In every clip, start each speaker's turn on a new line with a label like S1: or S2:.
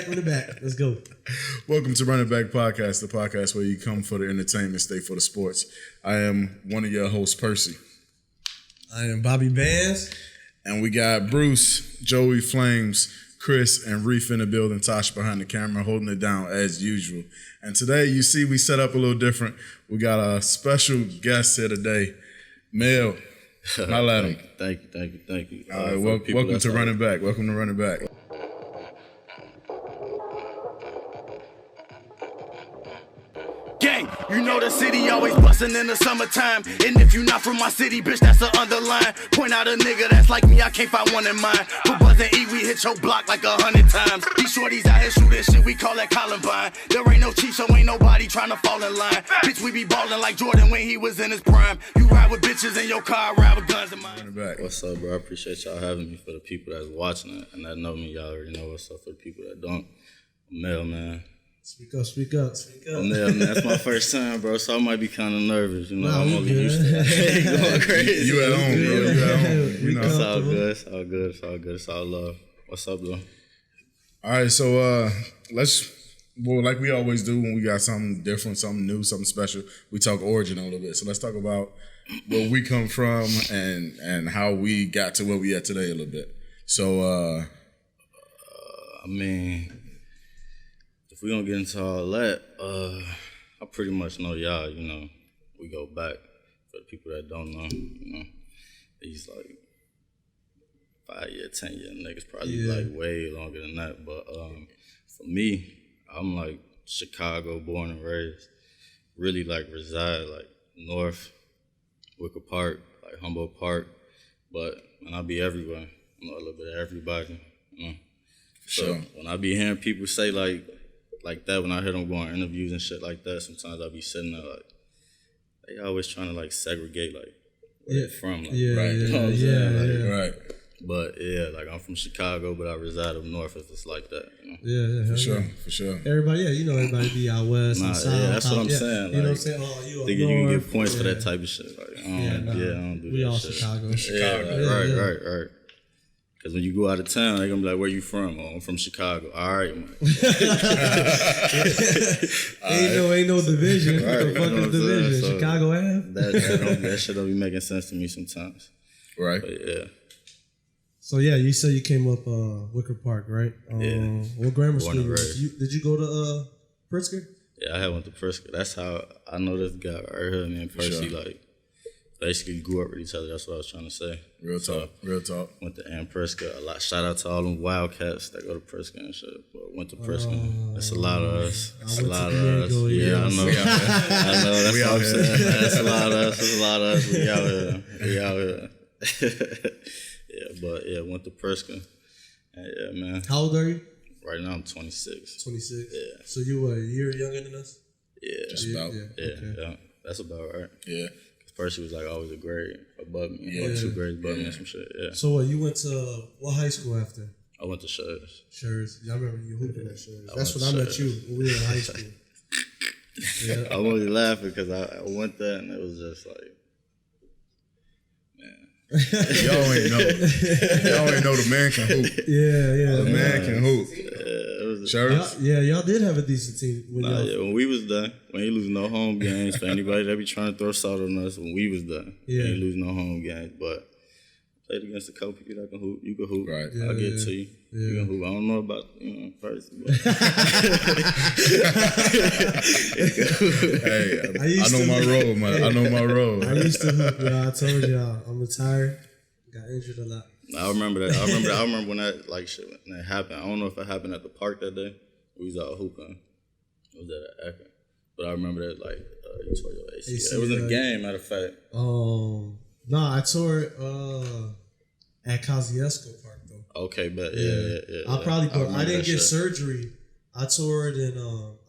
S1: Run it back. Let's go.
S2: Welcome to Run It Back Podcast, the podcast where you come for the entertainment, stay for the sports. I am one of your hosts, Percy.
S1: I am Bobby Bands.
S2: And we got Bruce, Joey Flames, Chris, and Reef in the building, Tosh behind the camera, holding it down as usual. And today, you see, we set up a little different. We got a special guest here today, Mel. Holla at him.
S3: Thank you.
S2: All right, welcome to Run It Back. Welcome to Run It Back.
S4: Gang, you know the city always bustin' in the summertime. And if you not from my city, bitch, that's the underline. Point out a nigga that's like me, I can't find one in mine. Put Buzz and E, we hit your block like 100 times. These shorties out here shootin' shit, we call that Columbine. There ain't no chief, so ain't nobody tryna fall in line. Bitch, we be ballin' like Jordan when he was in his prime. You ride with bitches in your car, ride with guns in mine.
S3: What's up, bro? I appreciate y'all having me. For the people that's watching it and that know me, y'all already know what's up. For the people that don't, Mel, man.
S1: Speak up.
S3: Mel, man, that's my first time, bro, so I might be kind of nervous, you know.
S1: Nah,
S3: I'm only used to that. Going crazy.
S2: You at home, bro. You at home. You know.
S3: It's all good. It's all love. What's up, though?
S2: All right, so like we always do when we got something different, something new, something special, we talk origin a little bit. So let's talk about where we come from and how we got to where we at today a little bit. So,
S3: I mean, if we don't get into all that, I pretty much know y'all, you know. We go back. For the people that don't know, you know, these like 5-year, 10-year niggas, probably like way longer than that. But for me, I'm like Chicago born and raised. Really like reside like North, Wicker Park, like Humboldt Park. But man, I be everywhere. I know a little bit of everybody, you know. So when I be hearing people say like that, when I hear them going interviews and shit like that, sometimes I be sitting there like, they always trying to like segregate like where they're from, like, right? You know what I'm saying? Like, right. But yeah, like I'm from Chicago, but I reside up north if it's like that, you know?
S2: Yeah, for sure.
S1: Everybody, you know, everybody be out west and south.
S3: Yeah, that's what I'm saying. Like,
S1: you know what I'm saying? Oh, you
S3: think you can get points for that type of shit. Like, I don't do
S1: we
S3: that
S1: all
S3: shit.
S1: Chicago.
S3: Right. Because when you go out of town, they're going to be like, where you from? Oh, I'm from Chicago. All right, man.
S1: Ain't no division.
S3: Right,
S1: fucking
S3: you know
S1: division.
S3: So
S1: Chicago have?
S3: That shit don't be making sense to me sometimes.
S2: Right.
S3: But yeah.
S1: So yeah, you said you came up Wicker Park, right?
S3: Yeah.
S1: What grammar school did you go to Pritzker?
S3: Yeah, I went to Pritzker. That's how I know this guy right here. Me and Percy, like, basically grew up with each other. That's what I was trying to say. Real talk. Went to Pritzker a lot. Shout out to all them Wildcats that go to Pritzker and shit. But went to Pritzker. That's a lot of us.
S1: Yeah, I know.
S3: That's what I'm saying. That's a lot of us. We out here. Yeah, went to Pritzker. And yeah, man.
S1: How old are you?
S3: Right now I'm 26.
S1: 26?
S3: Yeah.
S1: So you were a year younger than us?
S3: Yeah.
S2: Just about.
S3: Yeah. That's about right.
S2: Yeah.
S3: Percy was like always a grade above me, or 2 grades above me or some shit. Yeah.
S1: So what? You went to what high school after?
S3: I went to Shurs.
S1: Shurs. I remember you hooping at Shurs. That's when I met you when we were in high school.
S3: Yeah. I'm only laughing because I went there and it was just like, man.
S2: Y'all ain't know the man can hoop.
S1: Yeah.
S2: The man can hoop.
S3: Shurs?
S1: Y'all did have a decent team.
S3: When we was done, we ain't lose no home games. For anybody that be trying to throw salt on us, when we was done, we ain't lose no home games. But played against a couple people that can hoop. You can hoop.
S2: Right.
S3: I'll get to you. Yeah. You can hoop. I don't know about, person. But
S2: hey, I know my role, man. I know my role.
S1: I used to hoop, y'all. I told y'all. I'm retired. Got injured a lot.
S3: I remember that. I remember when that when that happened. I don't know if it happened at the park that day. We was out hooping. It was at Akron. But I remember that you tore your ACL. It was in a game, matter of fact.
S1: No, I tore it at Kosciuszko Park though.
S3: Okay, but yeah.
S1: I didn't get surgery. I tore it in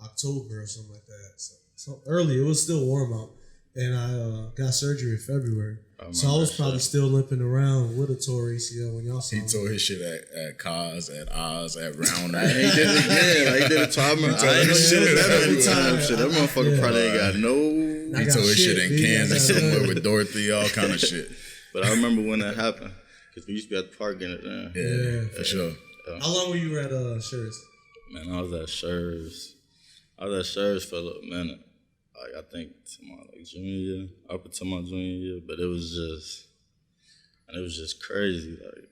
S1: October or something like that. So early. It was still warm out. and I got surgery in February. So I
S3: remember
S1: was
S3: that
S1: probably
S3: shit.
S1: still limping around with a tore ACL when y'all saw
S2: He
S1: me.
S2: tore his shit at Cos, at Oz, at Rounder.
S3: He did it again. Like, he did it twice. I remember. I ain't know
S2: his
S3: he did
S2: shit
S3: that many
S2: every
S1: time.
S3: times. Shit, that motherfucker
S1: Yeah.
S3: probably ain't got no.
S1: I
S2: He
S1: got
S2: tore his shit
S1: shit,
S2: in
S1: B.
S2: Kansas
S1: I got-
S2: somewhere with Dorothy, all kind of shit.
S3: But I remember when that happened because we used to be at the park in it. Then.
S2: Yeah, for sure.
S1: How long were you at Shirts?
S3: Man, I was at Scherz. I was at Scherz for a little minute. Like, I think to my junior year, up until my junior year, but it was just crazy. Like,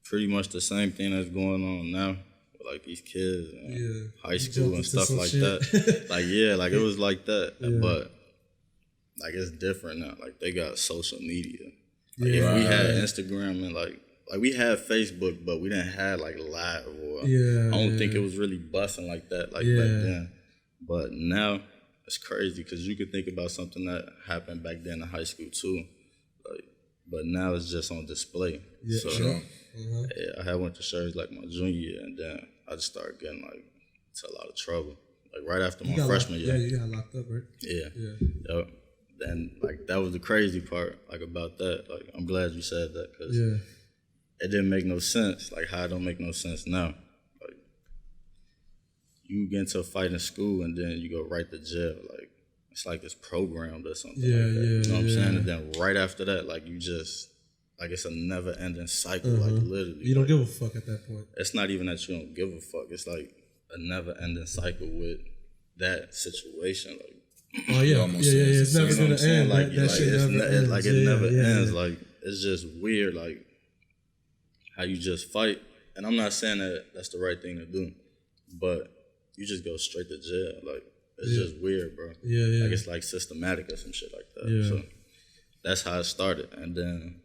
S3: pretty much the same thing that's going on now with like these kids and high
S1: You
S3: school
S1: jumped
S3: and
S1: into
S3: stuff
S1: some
S3: like
S1: shit.
S3: that. Like, yeah, like it was like that.
S1: Yeah.
S3: But like it's different now. Like they got social media. Like,
S1: Yeah.
S3: if we had Instagram and like we had Facebook, but we didn't have like live or
S1: Yeah,
S3: I don't think
S1: yeah.
S3: it was really busting like that like
S1: Yeah.
S3: back then. But now it's crazy because you could think about something that happened back then in high school too. Like, but now it's just on display.
S1: Yeah,
S3: So
S2: Sure.
S3: yeah, I had went to church like my junior year, and then I just started getting like into a lot of trouble. Like right after my freshman year.
S1: Yeah, you got locked up, right?
S3: Yeah.
S1: Yeah.
S3: Yep. And like that was the crazy part, like about that. Like I'm glad you said that because
S1: Yeah.
S3: it didn't make no sense. Like how it don't make no sense now. Like you get into a fight in school and then you go right to jail. Like it's like it's programmed or something.
S1: Yeah,
S3: like that. You
S1: yeah,
S3: know what I'm
S1: yeah.
S3: saying? And then right after that, like you just like it's a never ending cycle. Like literally.
S1: You don't
S3: like,
S1: give a fuck at that point.
S3: it's not even that you don't give a fuck. It's like a never ending cycle with that situation. Like
S1: Oh yeah,
S2: almost
S1: yeah.
S2: said
S1: It's
S2: it.
S1: never
S3: you know what
S1: gonna
S3: I'm saying?
S1: end.
S3: Like,
S1: that shit never ends.
S3: like it
S1: Yeah,
S3: never
S1: yeah,
S3: ends.
S1: yeah.
S3: Like it's just weird. Like how you just fight. And I'm not saying that that's the right thing to do, but you just go straight to jail. Like it's just weird, bro.
S1: Yeah, yeah.
S3: Like it's like systematic or some shit like that.
S1: Yeah.
S3: So that's how it started, and then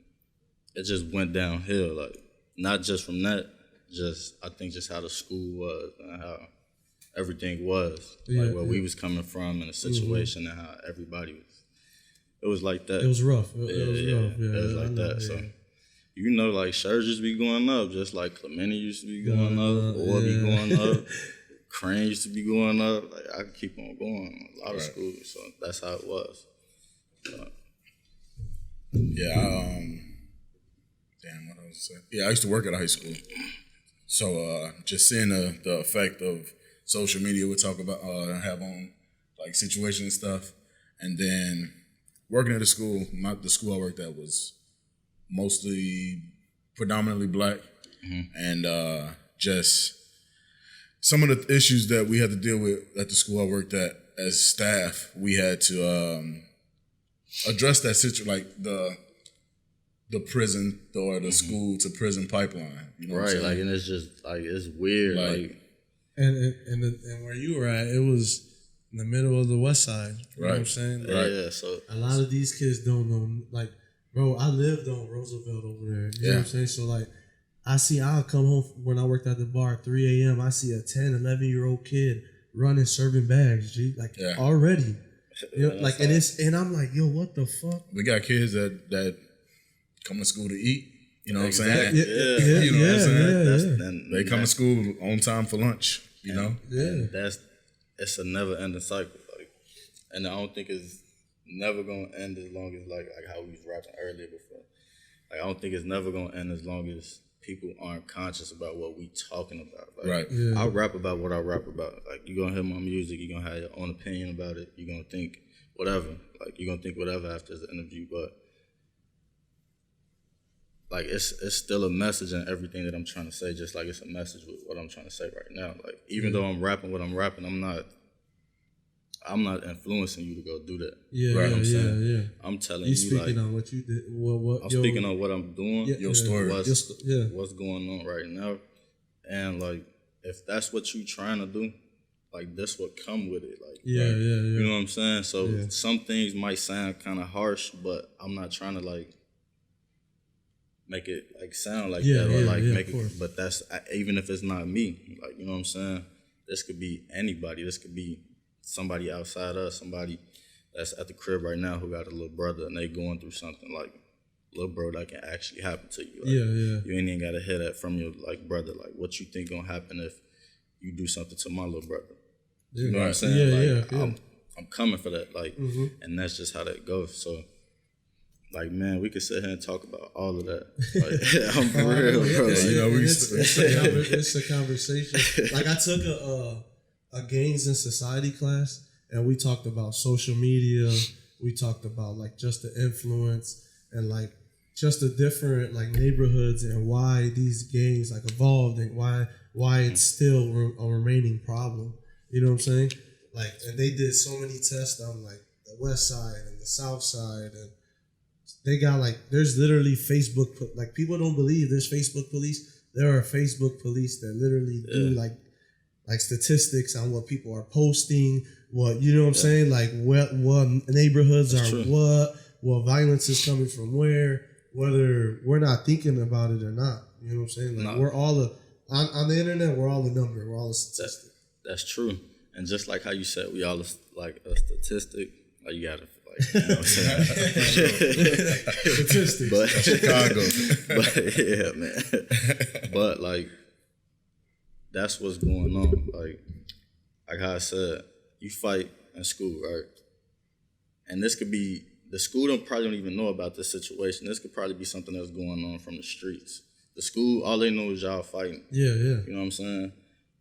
S3: it just went downhill. Like not just from that, just I think just how the school was and how everything was, like where we was coming from in a situation and how everybody was. It was like that.
S1: It was rough. It
S3: Yeah,
S1: was
S3: yeah,
S1: rough. Yeah,
S3: it was like that. So, you know, like shirts used to be going up, just like Clemente used to be going up, or be going up. Crane used to be going up. Like I could keep on going. A lot of schools, so that's how it was.
S2: Yeah, damn, what I was saying. Yeah, I used to work at a high school. So just seeing the effect of social media would talk about have on like situations and stuff. And then working at a school, the school I worked at was mostly predominantly black. And just some of the issues that we had to deal with at the school I worked at as staff, we had to address that situation, like the prison or the school to prison pipeline. You know what I'm
S3: Right,
S2: saying?
S3: like, and it's just like it's weird, like
S1: And where you were at, it was in the middle of the West Side. You know what I'm
S2: Right.
S1: saying?
S2: Right.
S3: yeah. So
S1: A lot of these kids don't know. Like, bro, I lived on Roosevelt over there. You know what I'm saying? So like, I'll come home when I worked at the bar at 3 a.m. I see a 10, 11-year-old kid running, serving bags, G, like already. You know, like, and I'm like, yo, what the fuck?
S2: We got kids that come to school to eat. You know what I'm saying?
S1: Yeah,
S2: You know what I'm saying?
S3: that's
S1: yeah.
S3: and
S2: They come to school on time for lunch. You know?
S1: Yeah.
S3: it's a never ending cycle. Like, and I don't think it's never gonna end as long as like how we was rapping earlier before. Like I don't think it's never gonna end as long as people aren't conscious about what we talking about. Like,
S2: Right.
S1: Yeah.
S3: I rap about what I rap about. Like you gonna hear my music, you gonna have your own opinion about it. You gonna think whatever. Like you gonna think whatever after the interview, but like it's still a message in everything that I'm trying to say, just like it's a message with what I'm trying to say right now. Like even though I'm rapping what I'm rapping, I'm not influencing you to go do that.
S1: Yeah,
S2: Right,
S1: yeah,
S2: I'm saying.
S1: yeah.
S3: I'm telling
S1: You
S3: you,
S1: speaking
S3: like
S1: on what you did. What
S3: I'm speaking on what I'm doing,
S1: Yeah,
S2: Your story.
S3: what's going on right now, and like if that's what you trying to do, like this would come with it. Like
S1: Yeah, yeah, yeah.
S3: you know what I'm saying. So
S1: Yeah.
S3: some things might sound kind of harsh, but I'm not trying to like make it like sound like
S1: Yeah,
S3: that or
S1: yeah,
S3: like
S1: yeah,
S3: make
S1: of course.
S3: it. But that's even if it's not me. Like you know what I'm saying. This could be anybody. This could be somebody outside us. Somebody that's at the crib right now who got a little brother and they going through something like little bro that can actually happen to you. Like,
S1: Yeah, yeah.
S3: You ain't even gotta hear that from your like brother. Like what you think gonna happen if you do something to my little brother. You know what I'm saying?
S1: Yeah,
S3: like,
S1: yeah.
S3: I'm coming for that. Like, and that's just how that goes. So, like, man, we could sit here and talk about all of that. Like, I'm for real, bro.
S1: It's a conversation. Like, I took a gains in society class, and we talked about social media. We talked about like just the influence and like just the different like neighborhoods and why these gangs like evolved and why it's still a remaining problem. You know what I'm saying? Like, and they did so many tests on like the west side and the south side, and they got like, there's literally Facebook, like people don't believe there's Facebook police. There are Facebook police that literally do like statistics on what people are posting, what, you know what I'm saying? Like what neighborhoods
S3: That's
S1: are
S3: true.
S1: what violence is coming from where, whether we're not thinking about it or not. You know what I'm saying? Like we're all on the internet, we're all a number, we're all a statistic.
S3: That's true. And just like how you said, we all like a statistic. Like you gotta, like, you know what I'm saying?
S1: Statistics.
S3: But
S2: Chicago.
S3: But yeah, man. But like, that's what's going on. Like how I said, you fight in school, right? And this could be, the school probably don't even know about this situation. This could probably be something that's going on from the streets. The school, all they know is y'all fighting.
S1: Yeah.
S3: You know what I'm saying?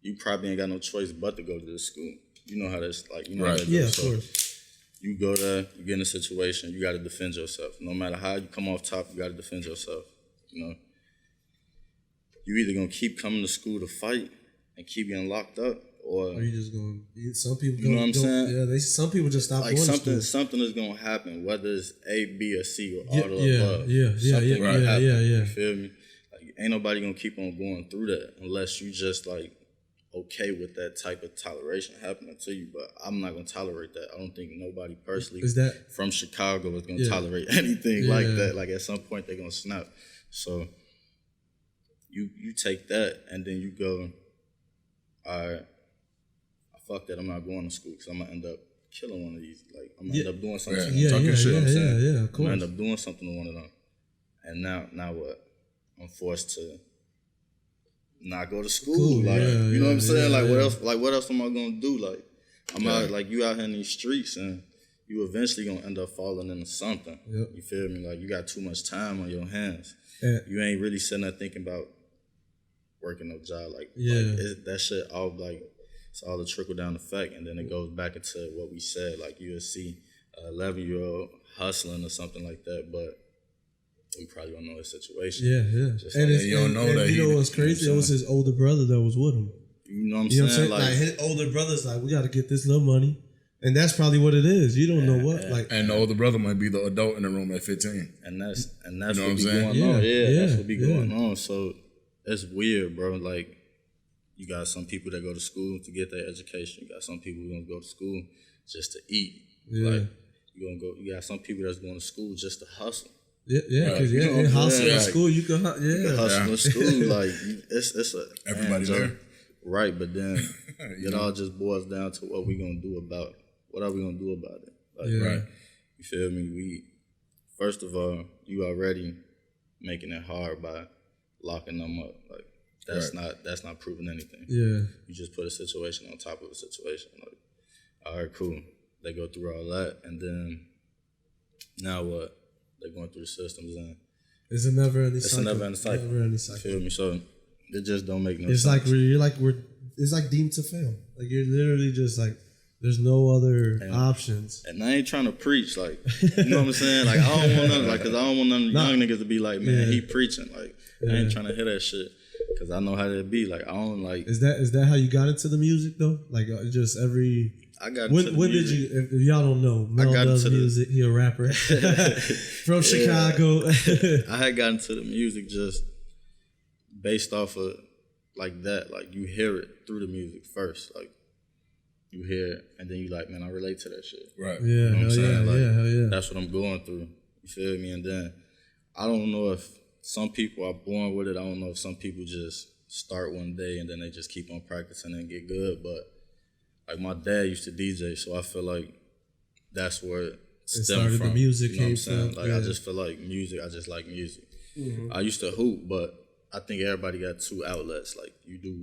S3: You probably ain't got no choice but to go to this school. You know how that's like, you know how that goes.
S1: Yeah, of
S3: So
S1: course.
S3: you go there, you get in a situation, you got to defend yourself. No matter how you come off top, you got to defend yourself. You know, you either gonna keep coming to school to fight and keep getting locked up, or
S1: Are you just going? Some people,
S3: You know what I'm saying?
S1: Yeah, some people just stop
S3: like
S1: going
S3: something
S1: to school.
S3: is gonna happen, whether it's A, B, or C, or all the
S1: Yeah,
S3: above.
S1: yeah,
S3: Something
S1: yeah,
S3: gonna happen,
S1: yeah.
S3: You feel me? Like ain't nobody gonna keep on going through that unless you just like okay with that type of toleration happening to you. But I'm not gonna tolerate that. I don't think nobody personally
S1: Is that
S3: from Chicago is gonna
S1: Yeah.
S3: tolerate anything like
S1: Yeah.
S3: that. Like at some point they're gonna snap. So you take that and then you go, all right, fuck that, I'm not going to school because I'm gonna end up killing one of these. Like I'm gonna end up doing something.
S1: Yeah,
S2: talking
S1: yeah,
S2: shit,
S1: yeah,
S2: I'm saying.
S1: yeah, of
S3: I'm
S1: course.
S3: gonna end up doing something to one of them. And now what? I'm forced to not go to school.
S1: Cool,
S3: Like
S1: yeah,
S3: you know what I'm saying?
S1: yeah,
S3: Like what
S1: yeah.
S3: else? Like what else am I gonna do? Like I'm out, like you out here in these streets and you eventually gonna end up falling into something.
S1: Yep.
S3: You feel me? Like you got too much time on your hands.
S1: Yeah.
S3: You ain't really sitting there thinking about working no job. Like that shit all like it's all a trickle down effect, and then it goes back into what we said. Like you'll see 11-year-old hustling or something like that, but we probably don't know his situation.
S1: Yeah.
S3: Just
S1: And
S3: like,
S1: it's,
S2: you don't know
S1: and
S2: that
S1: you
S2: he-
S1: know what's crazy?
S3: you know
S1: It was his older brother that was with him.
S3: you know what I'm
S1: You know
S3: saying?
S1: what I'm saying? Like his older brother's like, we got to get this little money, and that's probably what it is. You don't know what like.
S2: And the older brother might be the adult in the room at 15.
S3: and that's
S2: You know
S3: what
S2: what I'm
S3: be
S2: saying?
S3: going
S1: Yeah,
S3: on. Yeah, that's
S1: yeah,
S3: what be
S1: yeah.
S3: going on. So it's weird, bro. Like you got some people that go to school to get their education. You got some people who gonna go to school just to eat.
S1: Yeah.
S3: Like you got some people that's going to school just to hustle.
S1: Yeah, because
S3: You know what
S1: in
S3: I'm
S1: hustle
S3: saying?
S1: in
S3: Like,
S1: school, you can
S3: You can hustle in school, like it's a
S2: Everybody
S3: man,
S2: there.
S3: Joe. Right? But then it all just boils down to what we gonna do about it. What are we gonna do about it? Like,
S1: Yeah.
S2: Right.
S3: You feel me? We first of all, you already making it hard by locking them up. Like that's not proving anything.
S1: Yeah.
S3: You just put a situation on top of a situation. Like, all right, cool. They go through all that, and then now what? They're going through the systems, and
S1: It's a never-ending
S3: it's
S1: cycle.
S3: a never-ending cycle.
S1: Never-ending
S3: You
S1: cycle.
S3: feel me? So it just don't make no
S1: It's
S3: sense.
S1: like it's like deemed to fail. Like you're literally just like, there's no other options.
S3: And I ain't trying to preach, like, you know what I'm saying? Like, I don't want none, like, cause I don't want none of the young niggas to be like, man, he preaching. Like, I ain't trying to hear that shit, cause I know how that be. Like, I don't like.
S1: Is that how you got into the music though? Like just every.
S3: I got
S1: When
S3: into the
S1: did
S3: music.
S1: you? If y'all don't know, Mel
S3: got
S1: does
S3: into the-
S1: music. He a rapper from Chicago.
S3: I had gotten to the music just based off of like that. Like you hear it through the music first. Like you hear it and then you like, man, I relate to that shit.
S2: Right.
S1: Yeah,
S3: You know what I'm
S1: hell
S3: saying?
S1: yeah,
S3: Like,
S1: yeah, hell yeah.
S3: That's what I'm going through. You feel me? And then I don't know if some people are born with it. I don't know if some people just start one day and then they just keep on practicing and get good. But like my dad used to DJ, so I feel like that's where it stemmed
S1: started,
S3: from.
S1: the music
S3: you know what I'm
S1: came
S3: saying?
S1: from,
S3: Like
S1: yeah.
S3: I just feel like music. I just like music.
S1: Mm-hmm.
S3: I used to hoop, but I think everybody got two outlets. Like you do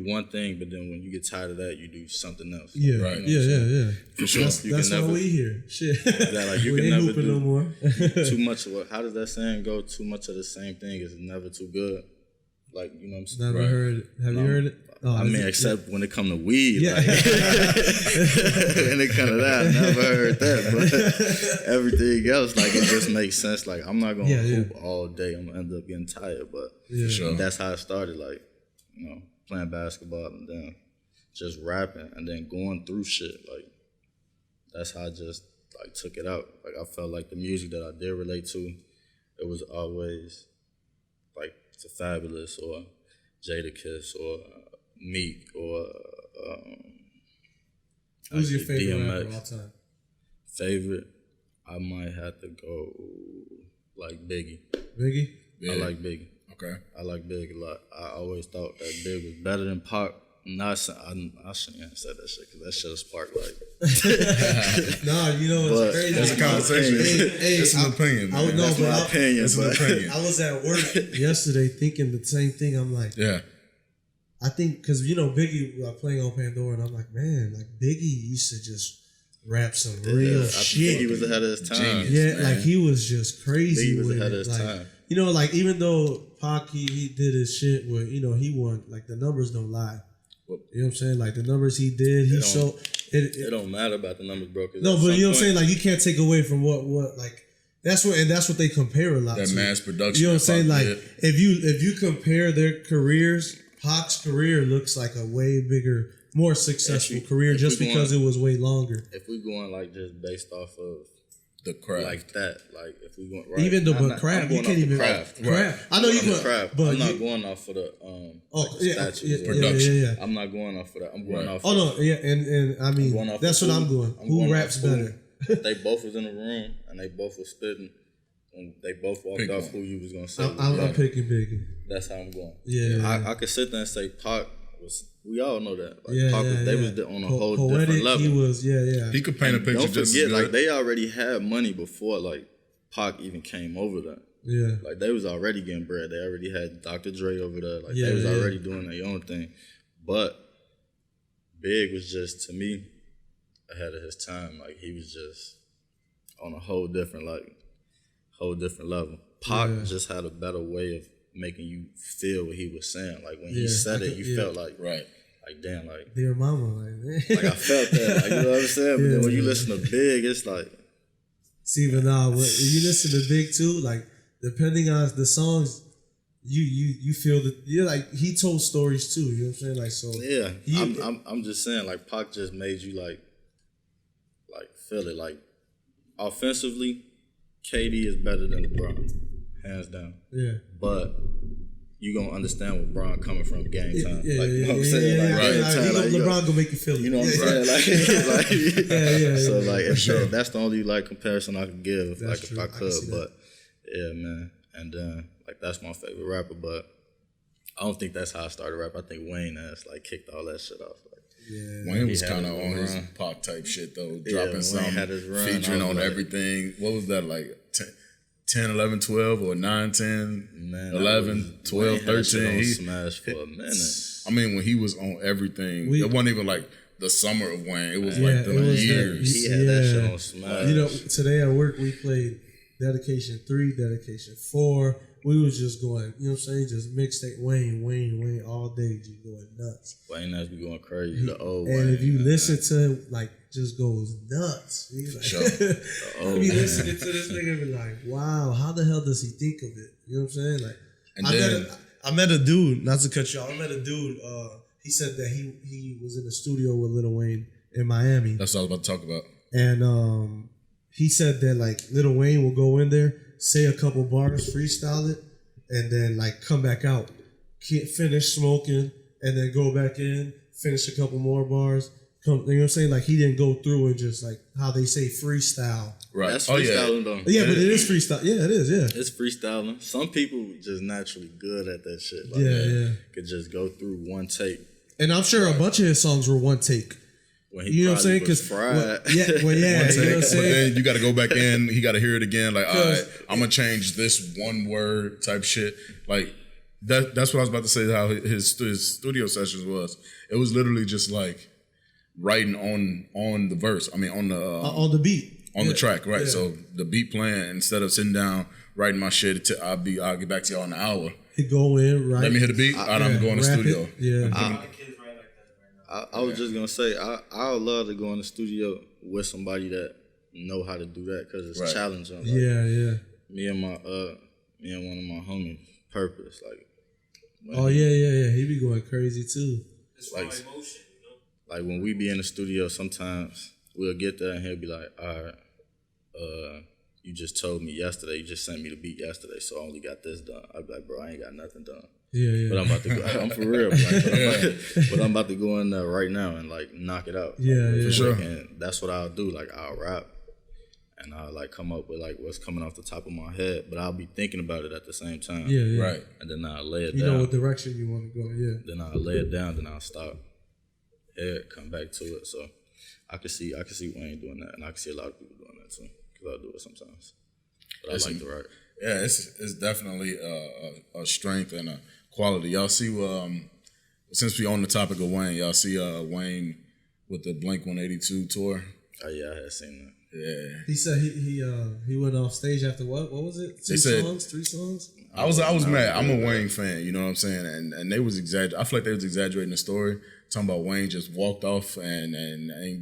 S3: one thing, but then when you get tired of that, you do something else.
S1: Yeah,
S2: right.
S1: Yeah.
S2: For sure.
S1: That's how we here. Shit.
S3: Like you
S1: we
S3: can
S1: ain't
S3: never
S1: hooping
S3: do
S1: no more.
S3: too much of how does that saying go? Too much of the same thing is never too good. Like, you know what I'm saying?
S1: Never heard it. Have you heard it? Oh,
S3: I mean, except when it come to weed.
S1: Yeah.
S3: Like, when it come to that, I never heard that. But everything else, like, it just makes sense. Like, I'm not going to hoop all day. I'm going to end up getting tired. But
S2: For sure.
S3: that's how it started. Like, you know, playing basketball and then just rapping and then going through shit. Like, that's how I just, like, took it out. Like, I felt like the music that I did relate to, it was always, like, The Fabulous or Jadakiss or Meek or
S1: who's your favorite
S3: DMX.
S1: rapper of all time?
S3: Favorite, I might have to go like Biggie.
S1: Biggie?
S2: Yeah.
S3: I like Biggie.
S2: Okay.
S3: I like Big a lot. I always thought that Big was better than Pac. I shouldn't have said that shit because that shit sparked like.
S1: Nah, you know it's crazy.
S2: That's a conversation. It's an opinion. Man.
S1: That's
S3: my opinion.
S2: It's an opinion.
S1: I was at work yesterday thinking the same thing. I'm like, I think because you know Biggie playing on Pandora, and I'm like, man, like Biggie used to just rap some real shit.
S3: He was ahead of his time.
S2: Genius,
S1: yeah,
S2: man.
S1: like he was just crazy.
S3: Biggie was
S1: with
S3: ahead
S1: it.
S3: of his
S1: like,
S3: time.
S1: You know, like even though Pac he did his shit where you know he won, like the numbers don't lie. You know what I'm saying? Like the numbers he did, he showed.
S3: It don't matter about the numbers, bro.
S1: No, but you know what I'm saying? Like you can't take away from what like that's what they compare a lot
S2: that
S1: to.
S2: mass production.
S1: You know what I'm saying? Like
S2: did.
S1: if you compare their careers, Pac's career looks like a way bigger, more successful career just because it was way longer.
S3: If we going like just based off of
S2: the craft,
S3: like that, like if we going
S1: Even though but craft, you can't even
S3: craft.
S1: Craft. I know you can
S3: craft,
S1: but
S3: I'm not going off for the statues.
S2: production.
S1: Yeah.
S3: I'm not going off for that. I'm going off.
S1: Oh no, yeah, and I mean that's what I'm going. Who raps better?
S3: They both was in the room and they both was spitting. And they both walked off who you was gonna say.
S1: I'm picking Biggie.
S3: That's how I'm going.
S1: Yeah.
S3: I could sit there and say Pac was. We all know that. Like,
S1: Yeah,
S3: Pac was,
S1: yeah,
S3: they
S1: yeah.
S3: was on a whole
S1: Poetic,
S3: different level.
S1: He was, yeah.
S2: He could paint a picture.
S3: Don't
S2: just
S3: forget,
S2: as good.
S3: like they already had money before like Pac even came over there.
S1: Yeah.
S3: Like they was already getting bread. They already had Dr. Dre over there. Like
S1: Yeah,
S3: they was
S1: yeah.
S3: already doing their own thing. But Big was just to me ahead of his time. Like he was just on a whole different level. Pac just had a better way of making you feel what he was saying. Like when he said it, you felt like like damn, like
S1: Dear mama, like
S3: I felt that. Like, you know what I'm saying? But then when you listen to Big, it's like
S1: see, but nah, when you listen to Big too, like depending on the songs, you feel that you're like he told stories too. You know what I'm saying? Like so.
S3: Yeah, I'm just saying like Pac just made you like feel it. Like offensively, KD is better than LeBron, hands down.
S1: Yeah.
S3: But you gonna understand where Bron coming from game time.
S1: Yeah,
S3: like you know what I'm saying? Like, game time, like,
S1: LeBron gonna make you feel it.
S3: you know what I'm saying? Like so like that's the only like comparison I could give,
S1: That's
S3: like
S1: true.
S3: if I
S1: I can
S3: could.
S1: see that.
S3: But yeah, man. And then like that's my favorite rapper, but I don't think that's how I started rap. I think Wayne has like kicked all that shit off. Like,
S2: Wayne was
S3: had
S2: kind of
S3: his
S2: on his
S3: run.
S2: pop type shit though,
S3: Yeah,
S2: dropping
S3: Wayne
S2: some,
S3: had his run.
S2: featuring
S3: I was
S2: on
S3: like-
S2: everything. What was that like? 10, 11, 12, or 9, 10,
S3: Man,
S2: 11, 12,
S3: Wayne had shit
S2: 13.
S3: on
S2: He,
S3: Smash for a minute.
S2: I mean, when he was on everything, it wasn't even like the summer of Wayne. It was
S1: Yeah,
S2: like the
S1: it was
S2: years.
S3: He had that shit on Smash.
S1: You know, today at work we played Dedication 3, Dedication 4. We was just going, you know what I'm saying? Just mixtape Wayne all day, just going nuts.
S3: Wayne has been going crazy. The old
S1: And
S3: Wayne.
S1: if you listen to him, like, just goes nuts. He's like,
S2: Sure.
S1: I be listening to this nigga and be like, wow, how the hell does he think of it? You know what I'm saying? Like,
S2: And then,
S1: I met a dude, not to cut you off, I met a dude, he said that he was in the studio with Lil Wayne in Miami.
S2: that's what I was about to talk about.
S1: And he said that like Lil Wayne will go in there, say a couple bars, freestyle it, and then like come back out, finish smoking, and then go back in, finish a couple more bars. You know what I'm saying? Like he didn't go through and just like how they say freestyle.
S2: Right.
S3: That's
S2: Oh, yeah.
S3: freestyling though.
S1: Yeah, but it is freestyle. Yeah, it is. Yeah.
S3: It's freestyling. Some people just naturally good at that shit. Like
S1: Yeah.
S3: Could just go through one take.
S1: And I'm sure a bunch of his songs were one take.
S3: When he
S1: You know what I'm saying?
S3: probably was
S1: Because
S3: fried.
S1: yeah, well, yeah,
S2: One
S1: you know what I'm
S2: take, but
S1: saying.
S2: then you got to go back in. He got to hear it again. Like, all right, I'm gonna change this one word type shit. Like, That's what I was about to say. How his studio sessions was. It was literally just like writing on the verse. I mean, on the
S1: beat,
S2: on the track, right?
S1: Yeah.
S2: So the beat playing, instead of sitting down writing my shit, I'll get back to y'all in an hour.
S1: He go in, right?
S2: Let me hit the beat. I'm going to the studio.
S3: I was just gonna say I would love to go in the studio with somebody that know how to do that because it's challenging. Like,
S1: yeah.
S3: Me and one of my homies, Purpose, like.
S1: Yeah. He be going crazy too.
S5: It's like emotion, you know.
S3: Like when we be in the studio, sometimes we'll get there and he'll be like, "All right, you just told me yesterday. You just sent me the beat yesterday, so I only got this done." I'd be like, "Bro, I ain't got nothing done."
S1: Yeah.
S3: But I'm about to go. I'm for real. But I'm about to go in there right now and like knock it out.
S1: Yeah.
S2: For sure.
S3: And that's what I'll do. Like I'll rap. And I'll like come up with like what's coming off the top of my head, but I'll be thinking about it at the same time.
S1: Yeah.
S2: Right.
S3: And then I'll lay it down.
S1: You know what direction you want to go, yeah.
S3: Then I'll lay it down, then I'll stop. Come back to it. So I can see Wayne doing that, and I can see a lot of people doing that too, because I do it sometimes. But I like to write.
S2: Yeah, it's definitely a strength and a quality. Y'all see, since we on the topic of Wayne, y'all see Wayne with the Blink-182 tour?
S3: Oh yeah, I had seen that.
S2: Yeah.
S1: He said he went off stage after what? What was it? Three songs?
S2: I was mad. I'm a Wayne fan, you know what I'm saying? And they was exaggerating. I feel like they was exaggerating the story, talking about Wayne just walked off and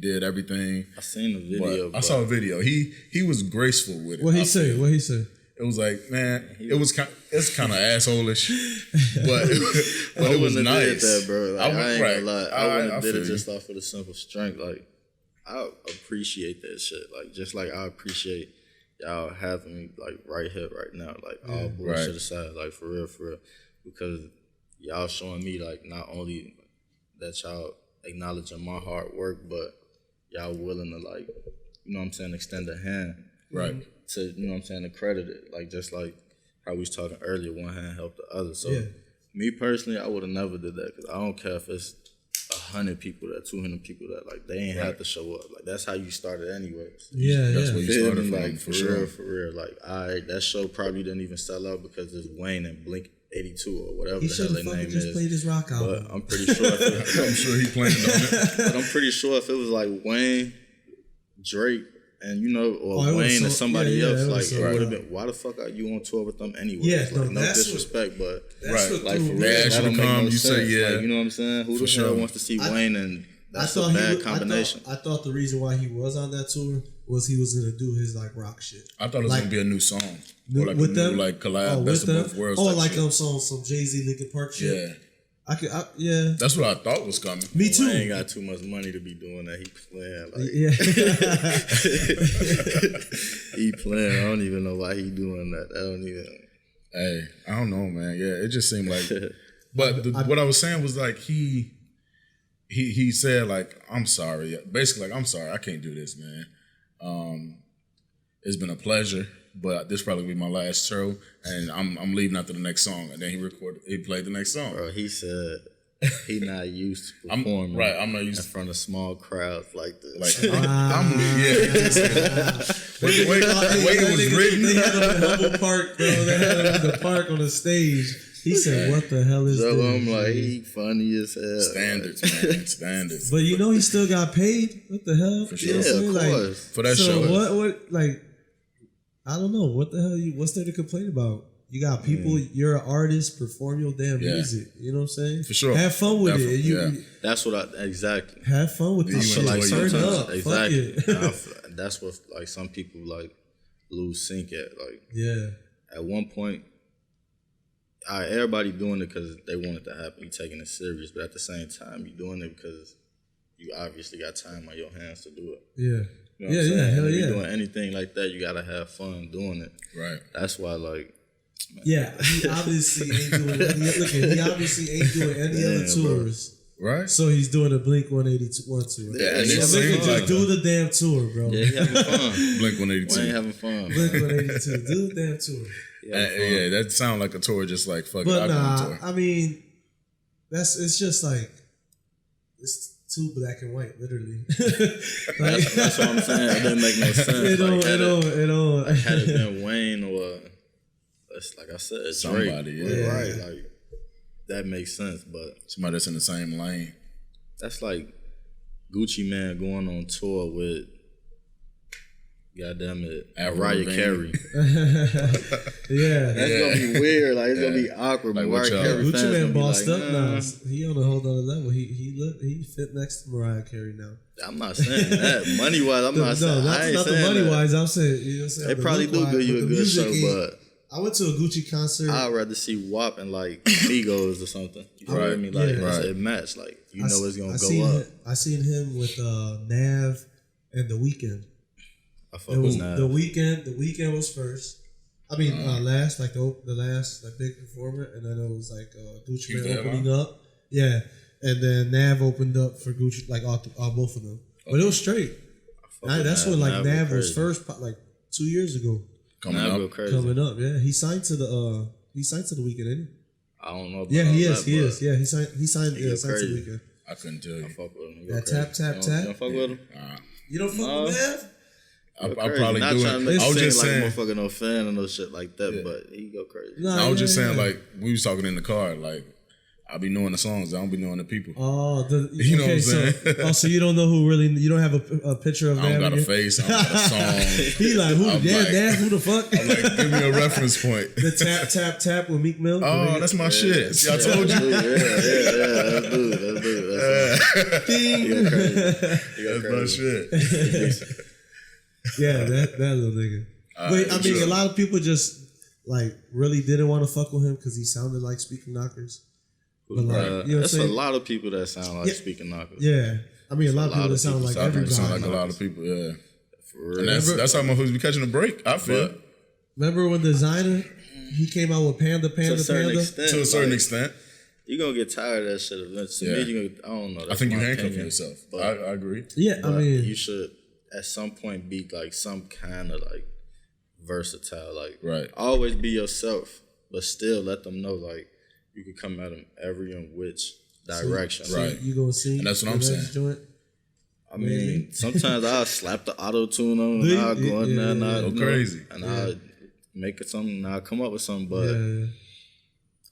S2: did everything.
S3: I seen the video.
S2: I saw a video. He was graceful with it.
S1: What he say?
S2: It was like, man, it's kind of asshole-ish, but it was nice.
S3: That, bro. Like, I ain't gonna lie. I wouldn't have did it just
S2: you.
S3: off of the simple strength. Like, I appreciate that shit. Like, just like I appreciate y'all having me like right here, right now. Like, all bullshit aside, like for real, because y'all showing me like not only that y'all acknowledging my hard work, but y'all willing to like, you know what I'm saying, extend a hand,
S2: right?
S3: To, you know what I'm saying, to credit it. Like, just like how we was talking earlier, one hand helped the other. So, me personally, I would have never did that because I don't care if it's 100 people that 200 people that like they ain't have to show up. Like that's how you started anyways.
S2: That's where you started from.
S3: Like for real. Like that show probably didn't even sell out because it's Wayne and Blink-182 or whatever the hell their name is.
S1: Just played his rock album.
S3: But I'm pretty sure.
S2: I'm sure he planned on it.
S3: But I'm pretty sure if it was like Wayne, Drake, and you know, or Wayne or somebody else, like it would have been. Why the fuck are you on tour with them anyway?
S1: Yeah,
S3: like, no disrespect, but
S1: like
S3: for real,
S2: that don't make no sense.
S3: Like, you know what I'm saying? Who the hell wants to see Wayne? And that's a bad combination.
S1: I thought the reason why he was on that tour was he was gonna do his like rock shit.
S2: I thought it was gonna be a new song, or like
S1: with
S2: a
S1: them?
S2: new like collab, best of both worlds.
S1: Like some Jay-Z Linkin Park shit.
S2: Yeah.
S1: Yeah.
S2: That's what I thought was coming.
S1: Me too.
S3: I ain't got too much money to be doing that. He playing like he playing. I don't even know why he doing that. I don't even.
S2: Hey, I don't know, man. Yeah, it just seemed like. But what I was saying was like he said like, I'm sorry. Basically like, I'm sorry, I can't do this, man. It's been a pleasure, but this probably be my last show, and I'm leaving after the next song. And then he played the next song.
S3: Bro, he said he not used to performing.
S2: I'm not used
S3: in front of small crowds like this.
S2: Like the way it was written.
S1: They had him in Humble Park, bro. They had him in the park on the stage. He said, "What the hell is
S3: so
S1: this?"
S3: I'm like, he funny as hell.
S2: Standards, man. Standards.
S1: But you know, he still got paid. What the hell?
S2: For sure.
S3: Yeah, of course.
S1: Like,
S2: for that show.
S1: So what? Like, I don't know. What the hell? What's there to complain about? You got people. You're an artist. Perform your damn music. You know what I'm saying?
S2: For sure.
S1: Have fun with it.
S3: That's what I exactly.
S1: Have fun with this shit.
S3: Like
S1: Turn up.
S3: Exactly. That's what like some people like lose sync at. Like at one point, everybody doing it because they want it to happen. You taking it serious, but at the same time, you doing it because you obviously got time on your hands to do it.
S1: Yeah.
S3: You know what I'm saying?
S1: Hell
S3: if
S1: yeah.
S3: you're doing anything like that, you gotta have fun doing it.
S2: Right.
S3: That's why, like. Man.
S1: Yeah, he obviously ain't doing. He obviously ain't doing any other tours.
S2: Bro. Right.
S1: So he's doing a Blink-182 tour.
S2: Yeah, and
S1: just do the damn tour, bro.
S3: Yeah, he having fun.
S2: Blink-182.
S3: Wayne having fun.
S1: Blink-182. Do the damn tour.
S2: Yeah, that sound like a tour, just like fuck it.
S1: But
S2: tour.
S1: I mean, it's just like it's too black and white, literally. Like,
S3: that's what I'm saying. It didn't make no sense.
S1: It don't.
S3: Had it been Wayne or, like I said,
S2: somebody,
S3: Drake, right? Like that makes sense, but
S2: somebody that's in the same lane.
S3: that's like Gucci Man going on tour with goddamn it, Mariah Carey.
S1: Yeah.
S3: That's gonna be weird. Like it's gonna be awkward.
S2: Like,
S3: Mariah
S2: what y'all-
S3: Carey
S1: Gucci
S3: fans
S1: Man
S3: gonna be
S1: bossed
S3: like,
S1: up now. He on a whole other level. He fit next to Mariah Carey now.
S3: I'm not saying that money wise. I'm not saying. I ain't
S1: not the
S3: saying
S1: money
S3: that.
S1: wise. I'm saying, you know what I'm saying.
S3: They
S1: the
S3: probably
S1: look
S3: do
S1: wise,
S3: give you
S1: but
S3: a
S1: the
S3: good
S1: music
S3: show,
S1: ain't-
S3: but
S1: I went to a Gucci concert.
S3: I'd rather see WAP and like Migos or something. You feel me? Like it match. Like you know it's gonna go up.
S1: I seen him with Nav and The Weeknd.
S3: I fuck with Nav.
S1: The Weeknd was first. I mean, last, like the last like big performer, and then it was like Gucci Man opening up. Yeah, and then Nav opened up for Gucci, like all both of them. Okay. But it was straight. That's when like Nav was first, like 2 years ago.
S2: Coming
S1: up, yeah. He signed to the Weeknd, ain't he?
S3: I don't know. About
S1: yeah, he
S3: that,
S1: is. Yeah, he signed to the Weeknd.
S2: I couldn't tell you.
S3: I fuck with him.
S1: That tap.
S3: You don't fuck with him?
S1: You don't fuck with Nav?
S2: I probably
S3: not
S2: do
S3: trying to
S2: it.
S3: make
S2: I was
S3: you
S2: just
S3: seem
S2: saying.
S3: like a motherfucker no fan or no shit like that, but he go crazy.
S2: I was just saying, like we was talking in the car, like I be knowing the songs, I don't be knowing the people.
S1: Oh,
S2: you know what I'm saying?
S1: So you don't know who really? You don't have a picture of
S2: I don't
S1: Nav
S2: got a face. I don't got a song.
S1: He like who? Nav? Who the fuck?
S2: I'm like, give me a reference point.
S1: The tap with Meek Mill.
S2: Oh, that's my shit. See, I told you.
S3: Yeah. That's
S1: Ding.
S2: That's my shit.
S1: Yeah, that little nigga. But I mean, a lot of people just like really didn't want to fuck with him because he sounded like Speaker Knockers. But like, you know what I'm
S3: that's a
S1: saying?
S3: lot of people that sound like Speaker Knockers.
S1: Yeah, I mean, a lot of people that sound like everybody.
S2: Sound like a lot of people. Yeah,
S3: For real.
S2: and that's how motherfuckers be catching a break. I feel.
S1: Remember when Designer he came out with Panda?
S3: To a certain extent.
S2: You
S3: You're gonna get tired of that shit eventually. I don't know.
S2: I think you handcuff yourself. I agree.
S1: Yeah, I mean,
S3: you should at some point be like some kind of like versatile. Like always be yourself, but still let them know like you can come at them every in which direction.
S1: You gonna see?
S2: And that's what I'm saying.
S1: Joint?
S3: I mean, sometimes I'll slap the auto tune on and I'll go in there and I'll
S2: go crazy.
S3: And I'll make it something and I'll come up with something, but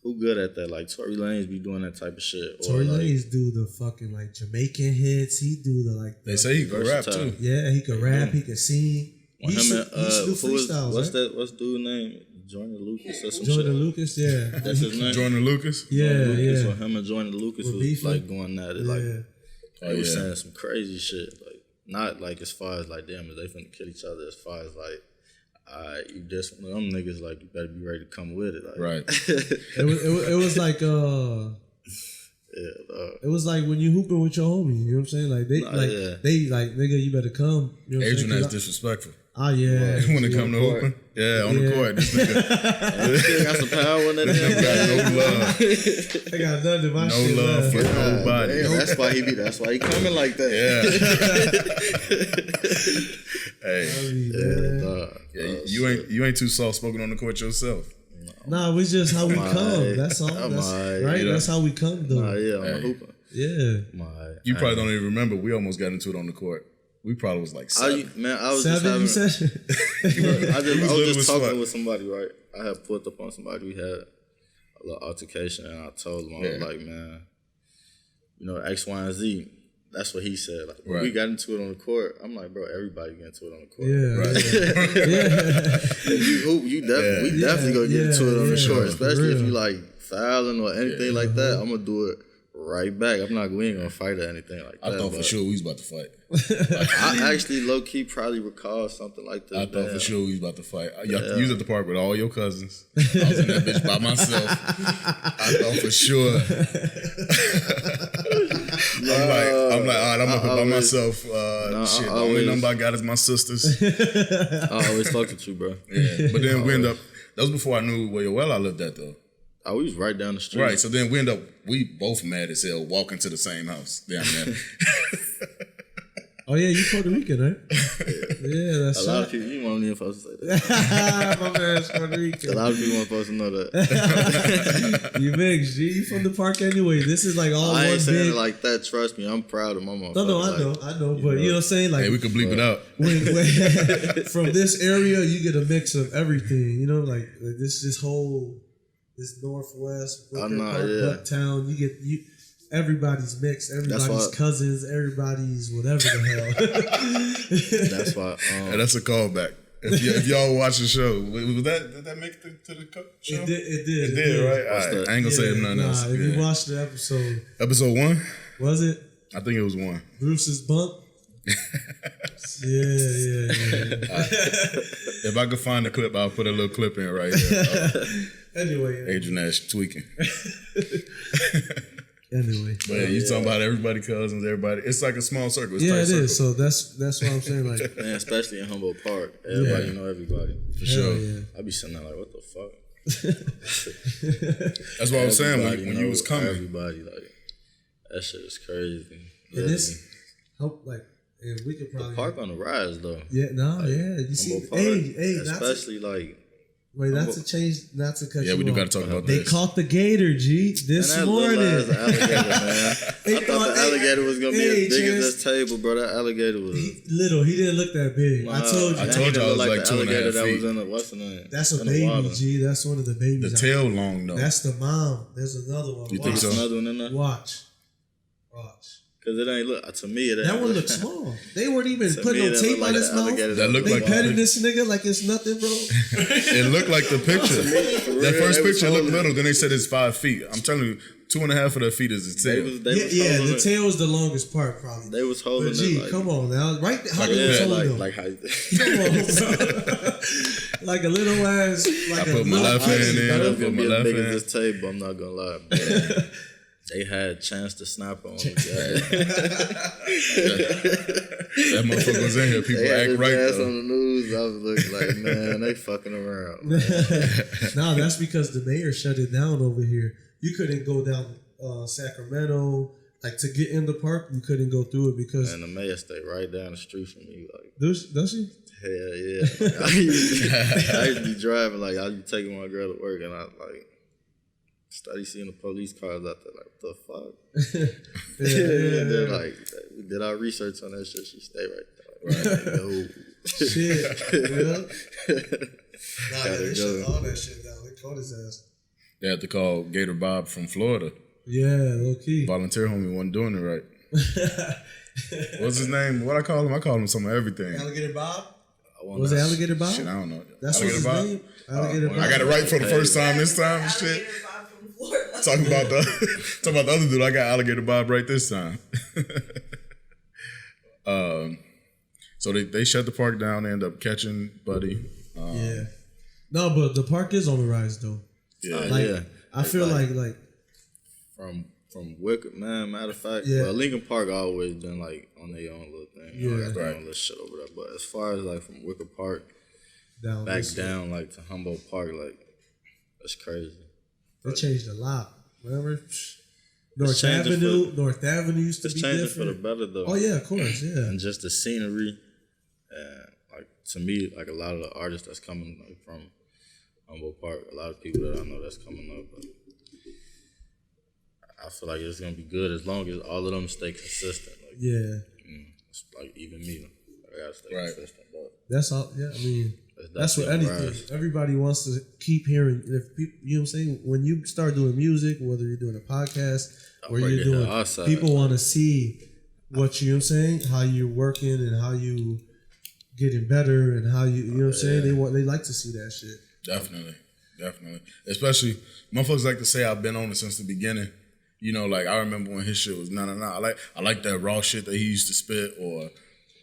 S3: who good at that? Like Tory Lanez be doing that type of shit.
S1: Tory Lanez do the fucking like Jamaican hits. He do the like.
S2: They say he can rap too.
S1: Yeah, he can rap. He can sing. He should do freestyles.
S3: What's dude's name? Jordan Lucas or some
S1: Jordan
S3: shit.
S1: Lucas, yeah.
S3: That's his name.
S2: Jordan Lucas.
S1: Yeah.
S3: So him and Jordan Lucas was like going at it, like they was saying some crazy shit, like not like as far as like damn, is they finna kill each other? As far as like, you just one of them niggas, like you better be ready to come with it, like.
S2: Right.
S1: it was like it was like when you hooping with your homie, you know what I'm saying? Like they like nigga, you better come. You know what I'm saying?
S2: Adrian, that's disrespectful.
S1: Oh yeah.
S2: When it come to hooping. Yeah, on the court. This nigga
S3: got some power in that damn
S2: got no love.
S1: I got nothing. My
S2: no
S1: shit
S2: love for nobody.
S3: Damn, that's why he coming like that.
S2: Hey. You ain't too soft spoken on the court yourself.
S1: Nah, it's just how we come. That's all. Right? That's how we come though.
S3: On the hooping.
S1: Yeah.
S2: You probably don't even remember. We almost got into it on the court. We probably was like 7.
S3: I was
S1: 7,
S3: just having. I was just talking with somebody, right? I had pulled up on somebody. We had a little altercation, and I told him, I was like, man, you know, X, Y, and Z. That's what he said. Like, when we got into it on the court, I'm like, bro, everybody get into it on the court. We definitely gonna get into it on the court, especially if you like fouling or anything like that. I'm gonna do it right back. We ain't gonna fight or anything like that.
S2: I thought for sure we was about to fight.
S3: I actually low key probably recall something like that.
S2: I thought for sure we was about to fight. You was at the park with all your cousins. I was in that bitch by myself. I thought for sure. I'm like, all right, I'm up by myself. Shit, the only number I got is my sisters.
S3: I always talk with you, bro.
S2: Yeah, but then we end up. That was before I knew where I lived at though.
S3: Oh, we was right down the street.
S2: Right, so then we both mad as hell walking to the same house down there.
S1: Oh yeah, you Puerto Rican, right? Yeah, that's
S3: a lot of people. You weren't even supposed to say that.
S1: My man's Puerto Rican.
S3: A lot of people weren't supposed to know that.
S1: You mix, G. You from the park anyway. This is like all
S3: I
S1: one
S3: ain't saying
S1: big.
S3: it like that. Trust me, I'm proud of my motherfucker.
S1: No, I know, but you know what I'm saying? Like,
S2: hey, we could bleep it out.
S1: When from this area, you get a mix of everything. You know, like this whole. This Northwest,
S3: Oh,
S1: Wicker
S3: no,
S1: Park,
S3: yeah.
S1: Bucktown. You everybody's mixed. Everybody's cousins. Everybody's whatever the hell.
S3: That's why.
S2: And that's a callback. If y'all watch the show, was that did that make it to the show?
S1: It did.
S2: It did, right? All right. I ain't gonna say nothing else.
S1: If you watched the episode,
S2: episode 1,
S1: was it
S2: I think it was 1.
S1: Bruce's bump? Yeah.
S2: If I could find the clip, I'll put a little clip in right here.
S1: Anyway,
S2: Adrian Ash tweaking.
S1: Anyway,
S2: But you talking about everybody cousins, everybody. It's like a small circle. It's
S1: yeah,
S2: tight
S1: it
S2: circle.
S1: is. So that's what I'm saying. Like,
S3: man, especially in Humboldt Park, everybody know everybody.
S2: For sure.
S1: yeah.
S3: I be sitting there like, what the fuck?
S2: That's what I was saying
S3: Everybody
S2: when you was
S3: know
S2: coming.
S3: Everybody, like, that shit is crazy.
S1: And this help, like, and we could probably
S3: Park on the rise though.
S1: Yeah, no,
S3: Like,
S1: yeah. You see,
S3: Humboldt Park,
S1: hey,
S3: especially like.
S1: not to change, not to cut you
S2: Yeah, we do
S1: off.
S2: got to talk about
S1: They
S2: this.
S1: caught the gator, G, this
S3: Man, that
S1: morning.
S3: little ass alligator, man. I thought the alligator was gonna be as big as this table, bro. That alligator was
S1: He didn't look that big. I told you.
S2: I told you I was like 2.5
S3: alligator that
S2: feet.
S3: was in the what's the name?
S1: That's a
S3: in the
S1: baby,
S3: water.
S1: G. That's one of the babies.
S2: The tail long though.
S1: That's the mom. There's another one.
S2: You think
S1: Watch.
S2: so?
S3: Another one in there.
S1: Watch.
S3: Cause it ain't look to me. It ain't
S1: That one
S3: look-
S1: looks small. They weren't even
S3: To
S1: putting
S3: me,
S1: no
S3: that
S1: tape
S3: look
S1: on
S3: like
S1: his
S3: an
S1: mouth.
S3: alligator
S2: That look
S1: They
S2: like
S1: petting this nigga like it's nothing, bro.
S2: It looked like the picture. That first picture looked little. Then they said it's 5 feet. I'm telling you, 2.5 of their feet is his tail.
S1: The tail was the longest part, probably.
S3: They was holding
S1: But G,
S3: it. Like,
S1: come on now, right? How
S2: Like
S1: they
S2: a
S1: was
S2: pet,
S1: holding them?
S3: like how?
S1: Come on, bro. Like a little ass. Like
S2: I put my left hand in. I
S3: It's
S2: put
S3: gonna
S2: my
S3: be as
S2: left
S3: big
S2: hand.
S3: as this table. I'm not gonna lie. But they had a chance to snap on me.
S2: That motherfucker was in here. People
S3: They had
S2: act
S3: his
S2: right
S3: ass
S2: though.
S3: on the news. I was looking like, man, they fucking around. Man.
S1: No, that's because the mayor shut it down over here. You couldn't go down Sacramento, like to get in the park. You couldn't go through it because
S3: And the mayor stayed right down the street from me. Like,
S1: does she?
S3: hell yeah. Like, I used to be driving, like, I used to be taking my girl to work, and I like study seeing the police cars out there. Like, what the fuck? And then, like, we did our research on that shit. She stayed right there. Like, right, no.
S1: Shit. Yeah. Nah,
S3: Gotta
S1: they
S3: go.
S1: shut all that shit down. They caught his ass.
S2: They had to call Gator Bob from Florida.
S1: Yeah, low key.
S2: Volunteer homie wasn't doing it right. What's his name? What I call him? I call him some of everything.
S1: Alligator Bob?
S3: I wanna-
S1: Was it Alligator Bob?
S2: Shit, I don't know.
S1: That's what
S2: Alligator
S1: his
S2: Bob?
S1: name. Alligator Bob.
S2: I got it right for the first time this time and shit. Talking about the other dude, I got Alligator Bob right this time. So they shut the park down. They end up catching Buddy.
S1: Yeah. No, but the park is on the rise though.
S2: Yeah,
S1: Like
S3: yeah.
S1: I feel like
S3: From Wicker, man, matter of fact,
S1: Yeah.
S3: well, Lincoln Park always been like on their own little thing. You know,
S1: Yeah.
S3: got their
S2: Right.
S3: own little shit over there. But as far as like from Wicker Park
S1: down
S3: back
S1: this-
S3: down like to Humboldt Park, like that's crazy.
S1: They changed a lot. Remember? North
S3: changing
S1: Avenue used to
S3: It's
S1: be
S3: changing
S1: different.
S3: for the better though.
S1: Oh yeah, of course, yeah.
S3: And just the scenery, and like to me, like a lot of the artists that's coming like, from Humboldt Park, a lot of people that I know that's coming up. But I feel like it's gonna be good as long as all of them stay consistent. Like,
S1: Yeah.
S3: it's like even me, I gotta stay
S2: Right.
S3: consistent. But
S1: That's all. Yeah, I mean, that's what
S3: definitely
S1: anything.
S3: rise.
S1: Everybody wants to keep hearing. If people, you know what I'm saying, when you start doing music, whether you're doing a podcast or
S3: right
S1: you're
S3: there,
S1: doing,
S3: outside.
S1: people want to see what you know what I'm saying, how you're working and how you getting better and how you know what I'm saying. They like to see that shit.
S2: Definitely. Especially motherfuckers like to say I've been on it since the beginning. You know, like I remember when his shit was nah. I like that raw shit that he used to spit, or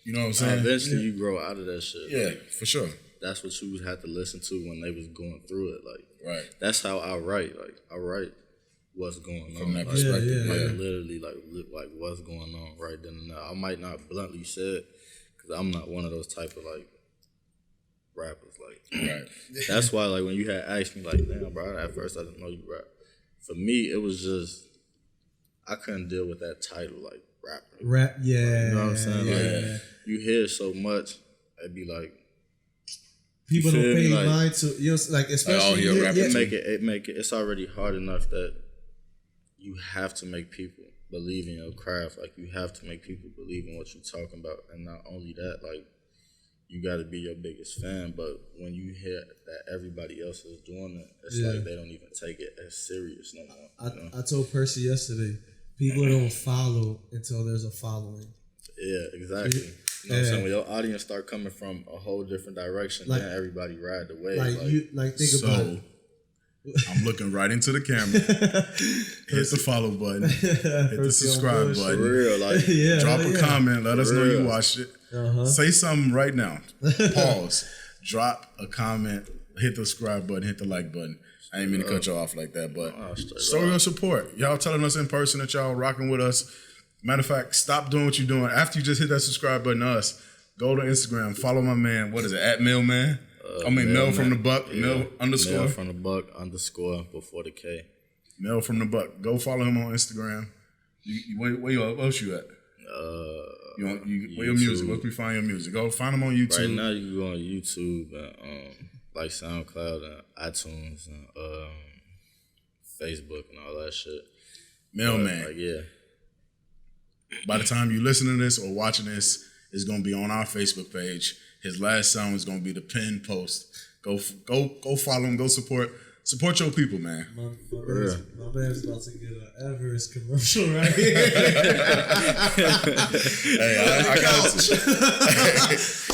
S2: you know what I'm saying.
S3: Eventually, you grow out of that shit.
S2: Yeah,
S3: Like,
S2: for sure.
S3: that's what you had to listen to when they was going through it. Like,
S2: Right.
S3: that's how I write. Like, I write what's going on.
S2: From that
S3: Like,
S2: perspective,
S1: yeah.
S3: like literally, like what's going on right then and there. I might not bluntly say it because I'm not one of those type of like rappers. Like,
S2: Right.
S3: that's why like when you had asked me like, damn, bro, at first I didn't know you rap. For me, it was just I couldn't deal with that title like rapper.
S1: Rap, yeah.
S3: You know what I'm saying?
S1: Yeah.
S3: Like, you hear so much, it'd be like.
S1: People
S3: You
S1: don't
S3: feel
S1: pay
S3: me? Like-
S1: mind to you know, like especially
S2: you're rapping.
S3: It's already hard enough that you have to make people believe in your craft. Like you have to make people believe in what you're talking about, and not only that, like you got to be your biggest fan. But when you hear that everybody else is doing it, it's like they don't even take it as serious no more.
S1: I told Percy yesterday, people don't follow until there's a following.
S3: Yeah, exactly. You know what I'm saying? When your audience start coming from a whole different direction, then everybody ride the wave.
S1: Think about it.
S2: I'm looking right into the camera. Hit the follow button. Hit the subscribe button.
S3: For real,
S2: drop a comment. Let us know you watched it. Say something right now. Pause. Drop a comment. Hit the subscribe button. Hit the like button. I ain't mean to cut you off like that, but show your support. Y'all telling us in person that y'all rocking with us. Matter of fact, stop doing what you're doing. After you just hit that subscribe button to us, go to Instagram. Follow my man. What is it? @Mel Mel from the Buck. Mel underscore.
S3: Mel from the Buck underscore before the K.
S2: Mel from the Buck. Go follow him on Instagram. Where else you at? Where your music? Where can we find your music? Go find him on YouTube.
S3: Right now you can go on YouTube and like SoundCloud and iTunes and Facebook and all that shit.
S2: Mel Man. By the time you listen to this or watching this, it's gonna be on our Facebook page. His last song is gonna be the pinned post. Go follow him. Go support your people, man.
S1: My man's about to get an Everest commercial right here.
S2: Hey, I got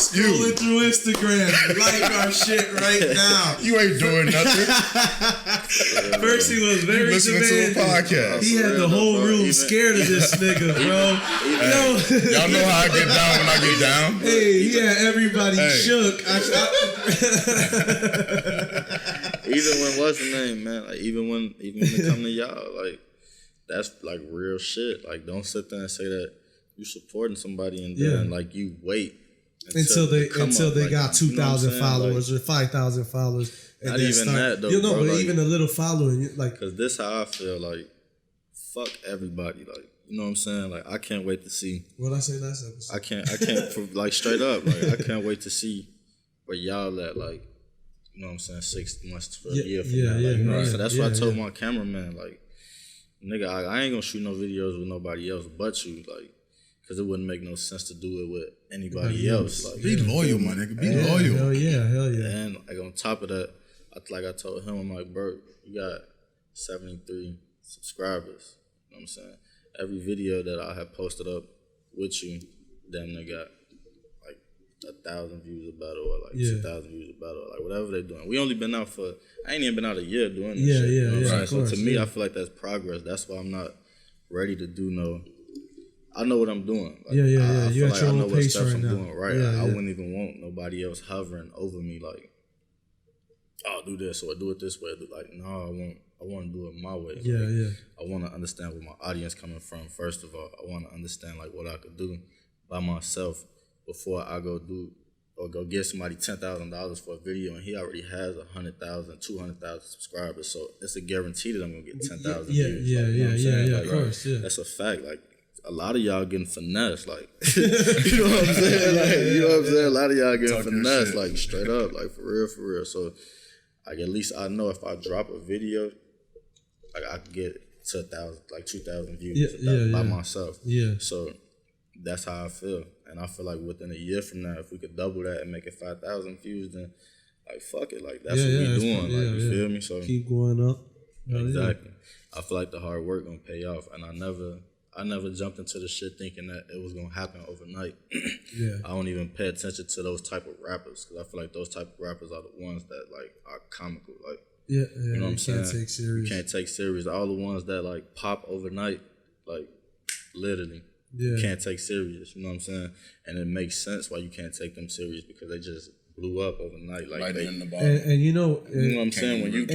S1: Scrolling through Instagram, like our shit right now.
S2: You ain't doing nothing.
S1: First he was very
S2: listening
S1: demanding.
S2: to a podcast.
S1: He had the whole room scared of this nigga, bro.
S2: Y'all know how I get down when I get down.
S1: Hey, he had everybody shook.
S3: Even when what's the name, man? Like even when it come to y'all, like that's like real shit. Like don't sit there and say that you supporting somebody and then like you wait until they
S1: got 2,000 followers or 5,000 followers. And
S3: not even that though.
S1: But like, even a little following, like,
S3: cause this how I feel. Like fuck everybody. Like you know what I'm saying? Like I can't wait to see.
S1: What I say last episode?
S3: I can't like straight up. Like I can't wait to see where y'all at. Like. You know what I'm saying? 6 months to a year from now. Like, you know what I'm saying? That's why I told my cameraman, like, nigga, I ain't gonna shoot no videos with nobody else but you, like, because it wouldn't make no sense to do it with anybody else. Like,
S2: be loyal, my nigga. Be loyal.
S1: Hell yeah.
S3: And like on top of that, like I told him, I'm like, bro, you got 73 subscribers. You know what I'm saying? Every video that I have posted up with you, damn near got 1,000 views about it or like 2,000 views about it or like whatever they're doing. We only been out I ain't even been out a year doing this shit. You know what I'm saying? So to me, I feel like that's progress. That's why I'm not ready to do I know what I'm doing. Like,
S1: you
S3: feel
S1: got
S3: like
S1: your
S3: I know
S1: own
S3: what
S1: pace
S3: stuff
S1: right
S3: I'm
S1: now.
S3: doing right. I wouldn't even want nobody else hovering over me like, oh, do this or do it this way. Like, no, I want to do it my way. I want to understand where my audience coming from. First of all, I want to understand like what I could do by myself before I go do or go get somebody $10,000 for a video and he already has 100,000, 200,000 subscribers. So it's a guarantee that I'm gonna get 10,000 views.
S1: Of course.
S3: That's a fact. Like a lot of y'all getting finessed. Like you know what I'm saying? Like you know what I'm saying? A lot of y'all getting finessed. Like straight up. Like for real. So like at least I know if I drop a video, like I can get to 1,000, like 2,000 views by myself. So that's how I feel. And I feel like within a year from now, if we could double that and make it 5,000 views, then like fuck it, like that's what we doing. Like you feel me? So
S1: keep going up.
S3: Exactly. I feel like the hard work gonna pay off, and I never jumped into the shit thinking that it was gonna happen overnight. I don't even pay attention to those type of rappers because I feel like those type of rappers are the ones that like are comical. Like you know what I'm saying?
S1: Can't take serious.
S3: You can't take serious. All the ones that like pop overnight, like literally. You can't take serious, you know what I'm saying? And it makes sense why you can't take them serious because they just blew up overnight. Like they,
S2: in the ball.
S1: And you know
S3: what I'm saying? When you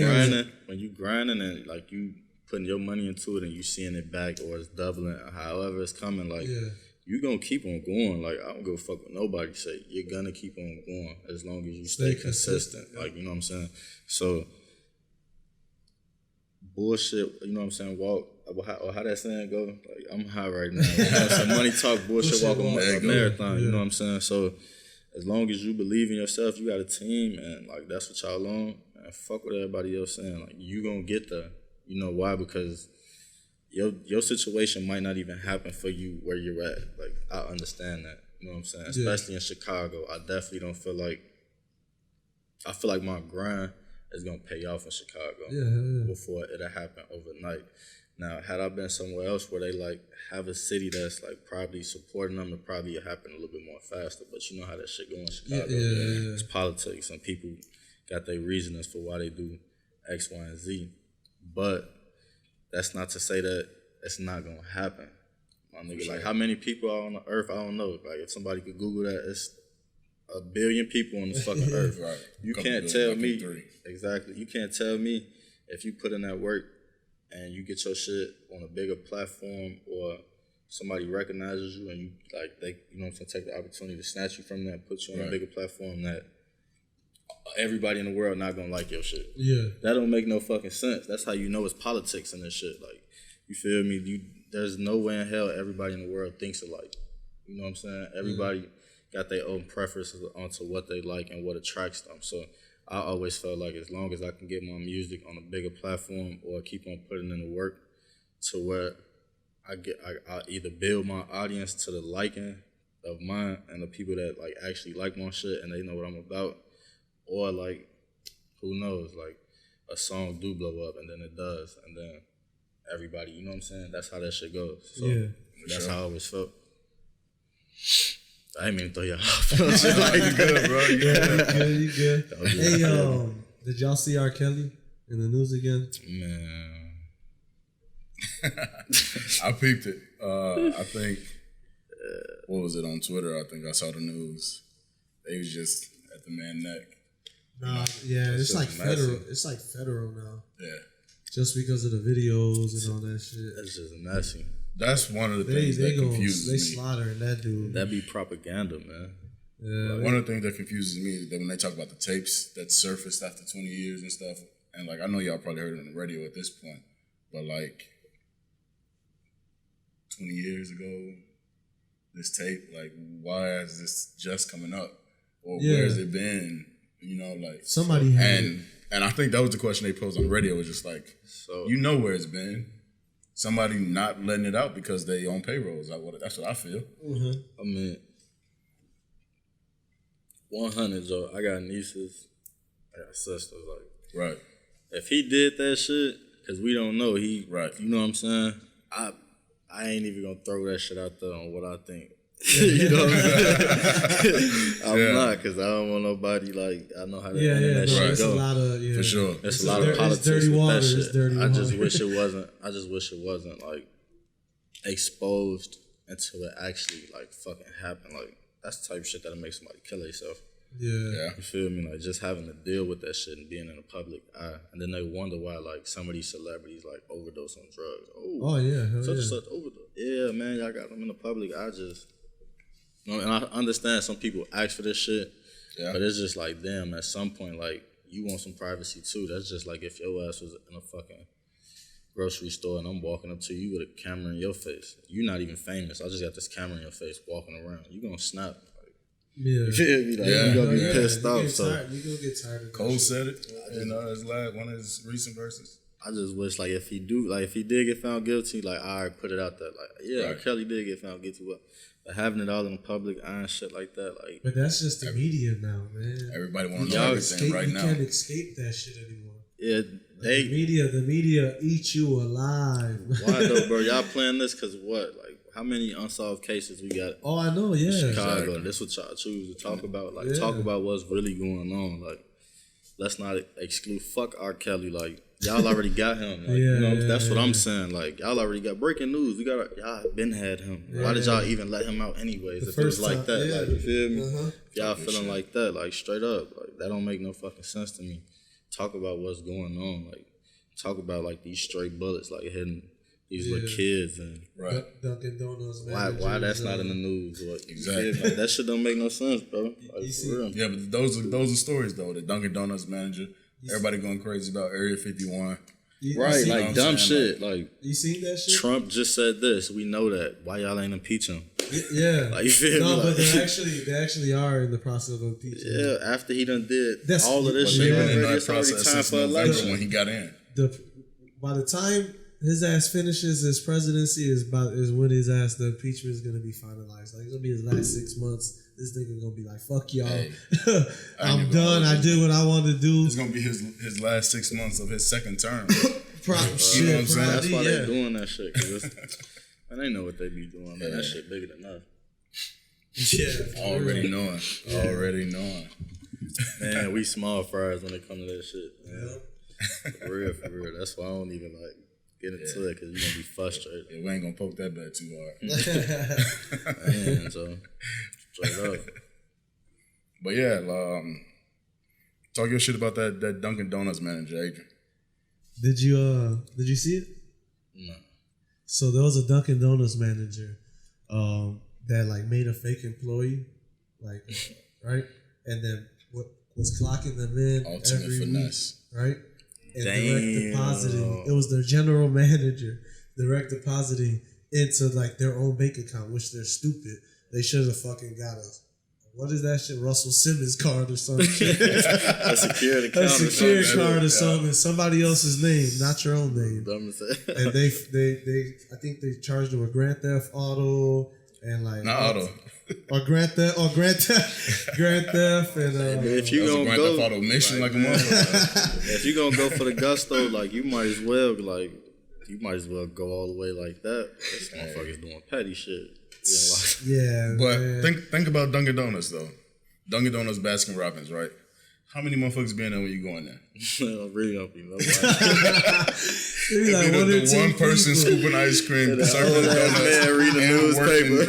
S3: grinding and like you putting your money into it and you seeing it back or it's doubling or however it's coming, like you gonna keep on going. Like I don't give a fuck what nobody say. You're gonna keep on going as long as you stay consistent. Like you know what I'm saying? So bullshit, you know what I'm saying? Walk. How that saying go? Like I'm high right now. You know, some money talk, bullshit walk a marathon. You know what I'm saying? So as long as you believe in yourself, you got a team, and like that's what y'all on. And fuck what everybody else saying. Like you gonna get there. You know why? Because your situation might not even happen for you where you're at. Like I understand that. You know what I'm saying? Especially in Chicago. I definitely don't feel like, I feel like my grind is going to pay off in Chicago before it'll happen overnight. Now, had I been somewhere else where they like have a city that's like probably supporting them, it probably happen a little bit more faster. But you know how that shit go in Chicago. It's politics and people got their reasonings for why they do X, Y, and Z. But that's not to say that it's not gonna happen. My nigga, like how many people are on the earth? I don't know. Like if somebody could Google that, it's 1 billion people on this fucking earth.
S2: Right.
S3: You can't tell me exactly. You can't tell me if you put in that work and you get your shit on a bigger platform or somebody recognizes you and you like they, you know what I'm saying, take the opportunity to snatch you from that and put you on a bigger platform that everybody in the world not gonna like your shit. Yeah. That don't make no fucking sense. That's how you know it's politics in this shit. Like, you feel me? There's no way in hell everybody in the world thinks alike. You know what I'm saying? Everybody got their own preferences onto what they like and what attracts them. So I always felt like as long as I can get my music on a bigger platform or keep on putting in the work to where I either build my audience to the liking of mine and the people that like actually like my shit and they know what I'm about, or like who knows, like a song do blow up and then it does and then everybody, you know what I'm saying? That's how that shit goes. So that's how I always felt. I didn't mean to throw y'all off.
S2: You good, bro.
S1: You good. Hey, did y'all see R. Kelly in the news again?
S3: Man.
S2: I peeped it. I think, what was it on Twitter? I think I saw the news. They was just at the man neck.
S1: Nah, it's like federal. It's like federal now.
S2: Yeah.
S1: Just because of the videos and all that shit.
S3: That's just messy.
S2: That's one of the things that confuses me.
S1: They slaughtering that dude.
S3: That be propaganda, man.
S2: Yeah. Like, one of the things that confuses me is that when they talk about the tapes that surfaced after 20 years and stuff, and like I know y'all probably heard it on the radio at this point, but like 20 years ago, this tape, like why is this just coming up? Or where has it been? You know, like
S1: somebody had
S2: and I think that was the question they posed on the radio, was just like, so you know where it's been. Somebody not letting it out because they on payrolls. That's what I feel.
S1: Mm-hmm.
S3: I mean, 100, Joe. I got nieces. I got sisters. Like,
S2: right.
S3: If he did that shit, because we don't know, you know what I'm saying? I ain't even gonna throw that shit out there on what I think. You know what I'm saying? I'm not, because I don't want nobody, like, I know how that internet shit
S1: It's
S3: go.
S1: A lot of,
S2: for sure.
S3: There's a lot of politics
S1: dirty
S3: with
S1: water,
S3: that shit.
S1: I
S3: just wish it wasn't like exposed until it actually like fucking happened. Like, that's the type of shit that'll make somebody kill themselves.
S2: Yeah.
S3: You feel me? Like, just having to deal with that shit and being in the public eye. And then they wonder why, like, some of these celebrities, like, overdose on drugs.
S1: Oh yeah.
S3: Such and such overdose. Yeah, man, y'all got them in the public. And I understand some people ask for this shit, but it's just like, damn, at some point, like, you want some privacy too. That's just like if your ass was in a fucking grocery store and I'm walking up to you with a camera in your face. You're not even famous. I just got this camera in your face walking around. You gonna snap. Like, you feel me? Like, you gonna be pissed off.
S1: You gonna get tired of that.
S2: Cole said it in one of his recent verses.
S3: I just wish, like, if he did get found guilty, like, all right, put it out there. Like, R. Kelly did get found guilty, but having it all in the public eye and shit like that, like.
S1: But that's just the media now, man.
S2: Everybody want to know everything right now.
S1: You can't escape that shit anymore.
S3: Yeah,
S1: the media eat you alive.
S3: Why though, bro? Y'all playing this because what? Like, how many unsolved cases we got?
S1: Oh, I know, yeah.
S3: In Chicago, exactly. This what y'all choose to talk about. Like, talk about what's really going on. Like, let's not exclude. Fuck R. Kelly. Like, y'all already got him. Like, that's what I'm saying. Like, y'all already got breaking news. Y'all been had him. Why did y'all even let him out anyways? If it was like that, like, you feel me? If y'all feeling like that, like, straight up, like, that don't make no fucking sense to me. Talk about what's going on. Like, talk about like these stray bullets, like hitting these little kids and
S1: Dunkin' Donuts.
S3: Why that's not in the news? Exactly. Like, that shit don't make no sense, bro. Like, for real.
S2: Yeah, but those are stories though. The Dunkin' Donuts manager, everybody going crazy about Area 51.
S3: Right, like dumb shit. Like,
S1: you seen that shit?
S3: Trump just said this. We know that. Why y'all ain't impeach him?
S1: Yeah.
S3: Like, you feel me?
S1: No, but
S3: like,
S1: they actually are in the process of impeaching.
S3: Yeah, after he done did all of this shit already, it's already time for election.
S2: When he got in.
S1: By the time his ass finishes his presidency is when his ass the impeachment is gonna be finalized. Like it's gonna be his last 6 months. This nigga gonna be like, fuck y'all. Hey, I'm done. I did what I wanted to do.
S2: It's gonna be his last 6 months of his second term.
S1: You know what I'm saying?
S3: That's why they doing that shit. And they know what they be doing, man. That shit bigger than us.
S1: Yeah.
S2: Already knowing.
S3: Man, we small fries when it comes to that shit. Man. For real. That's why I don't even like get into it, because you're gonna be frustrated.
S2: Yeah, we ain't gonna poke that bad too hard.
S3: Man, so straight up.
S2: But yeah, talk your shit about that Dunkin' Donuts manager, Adrian.
S1: Did you see it?
S3: No.
S1: So there was a Dunkin' Donuts manager that like made a fake employee, like right, and then was clocking them in
S2: Ultimate
S1: every
S2: finesse.
S1: week, right? And direct depositing. It was their general manager direct depositing into like their own bank account, which they're stupid. They should have fucking got what is that shit? Russell Simmons card or something.
S3: A security card.
S1: A security card or something. Somebody else's name, not your own name. And they I think they charged him with Grand Theft Auto and like
S2: not auto.
S1: Or Grand Theft, and
S3: if you gonna
S2: Grand Theft Auto mission like a motherfucker.
S3: If you gonna go for the gusto, like you might as well go all the way like that. This motherfucker's doing petty shit.
S1: Yeah,
S2: but
S1: man.
S2: think about Dunkin' Donuts though. Dunkin' Donuts, Baskin Robbins, right? How many motherfuckers be in there when you go in there?
S3: Really don't be nobody.
S1: Like
S2: the one person scooping ice cream, serving donuts,
S3: man reading the newspaper.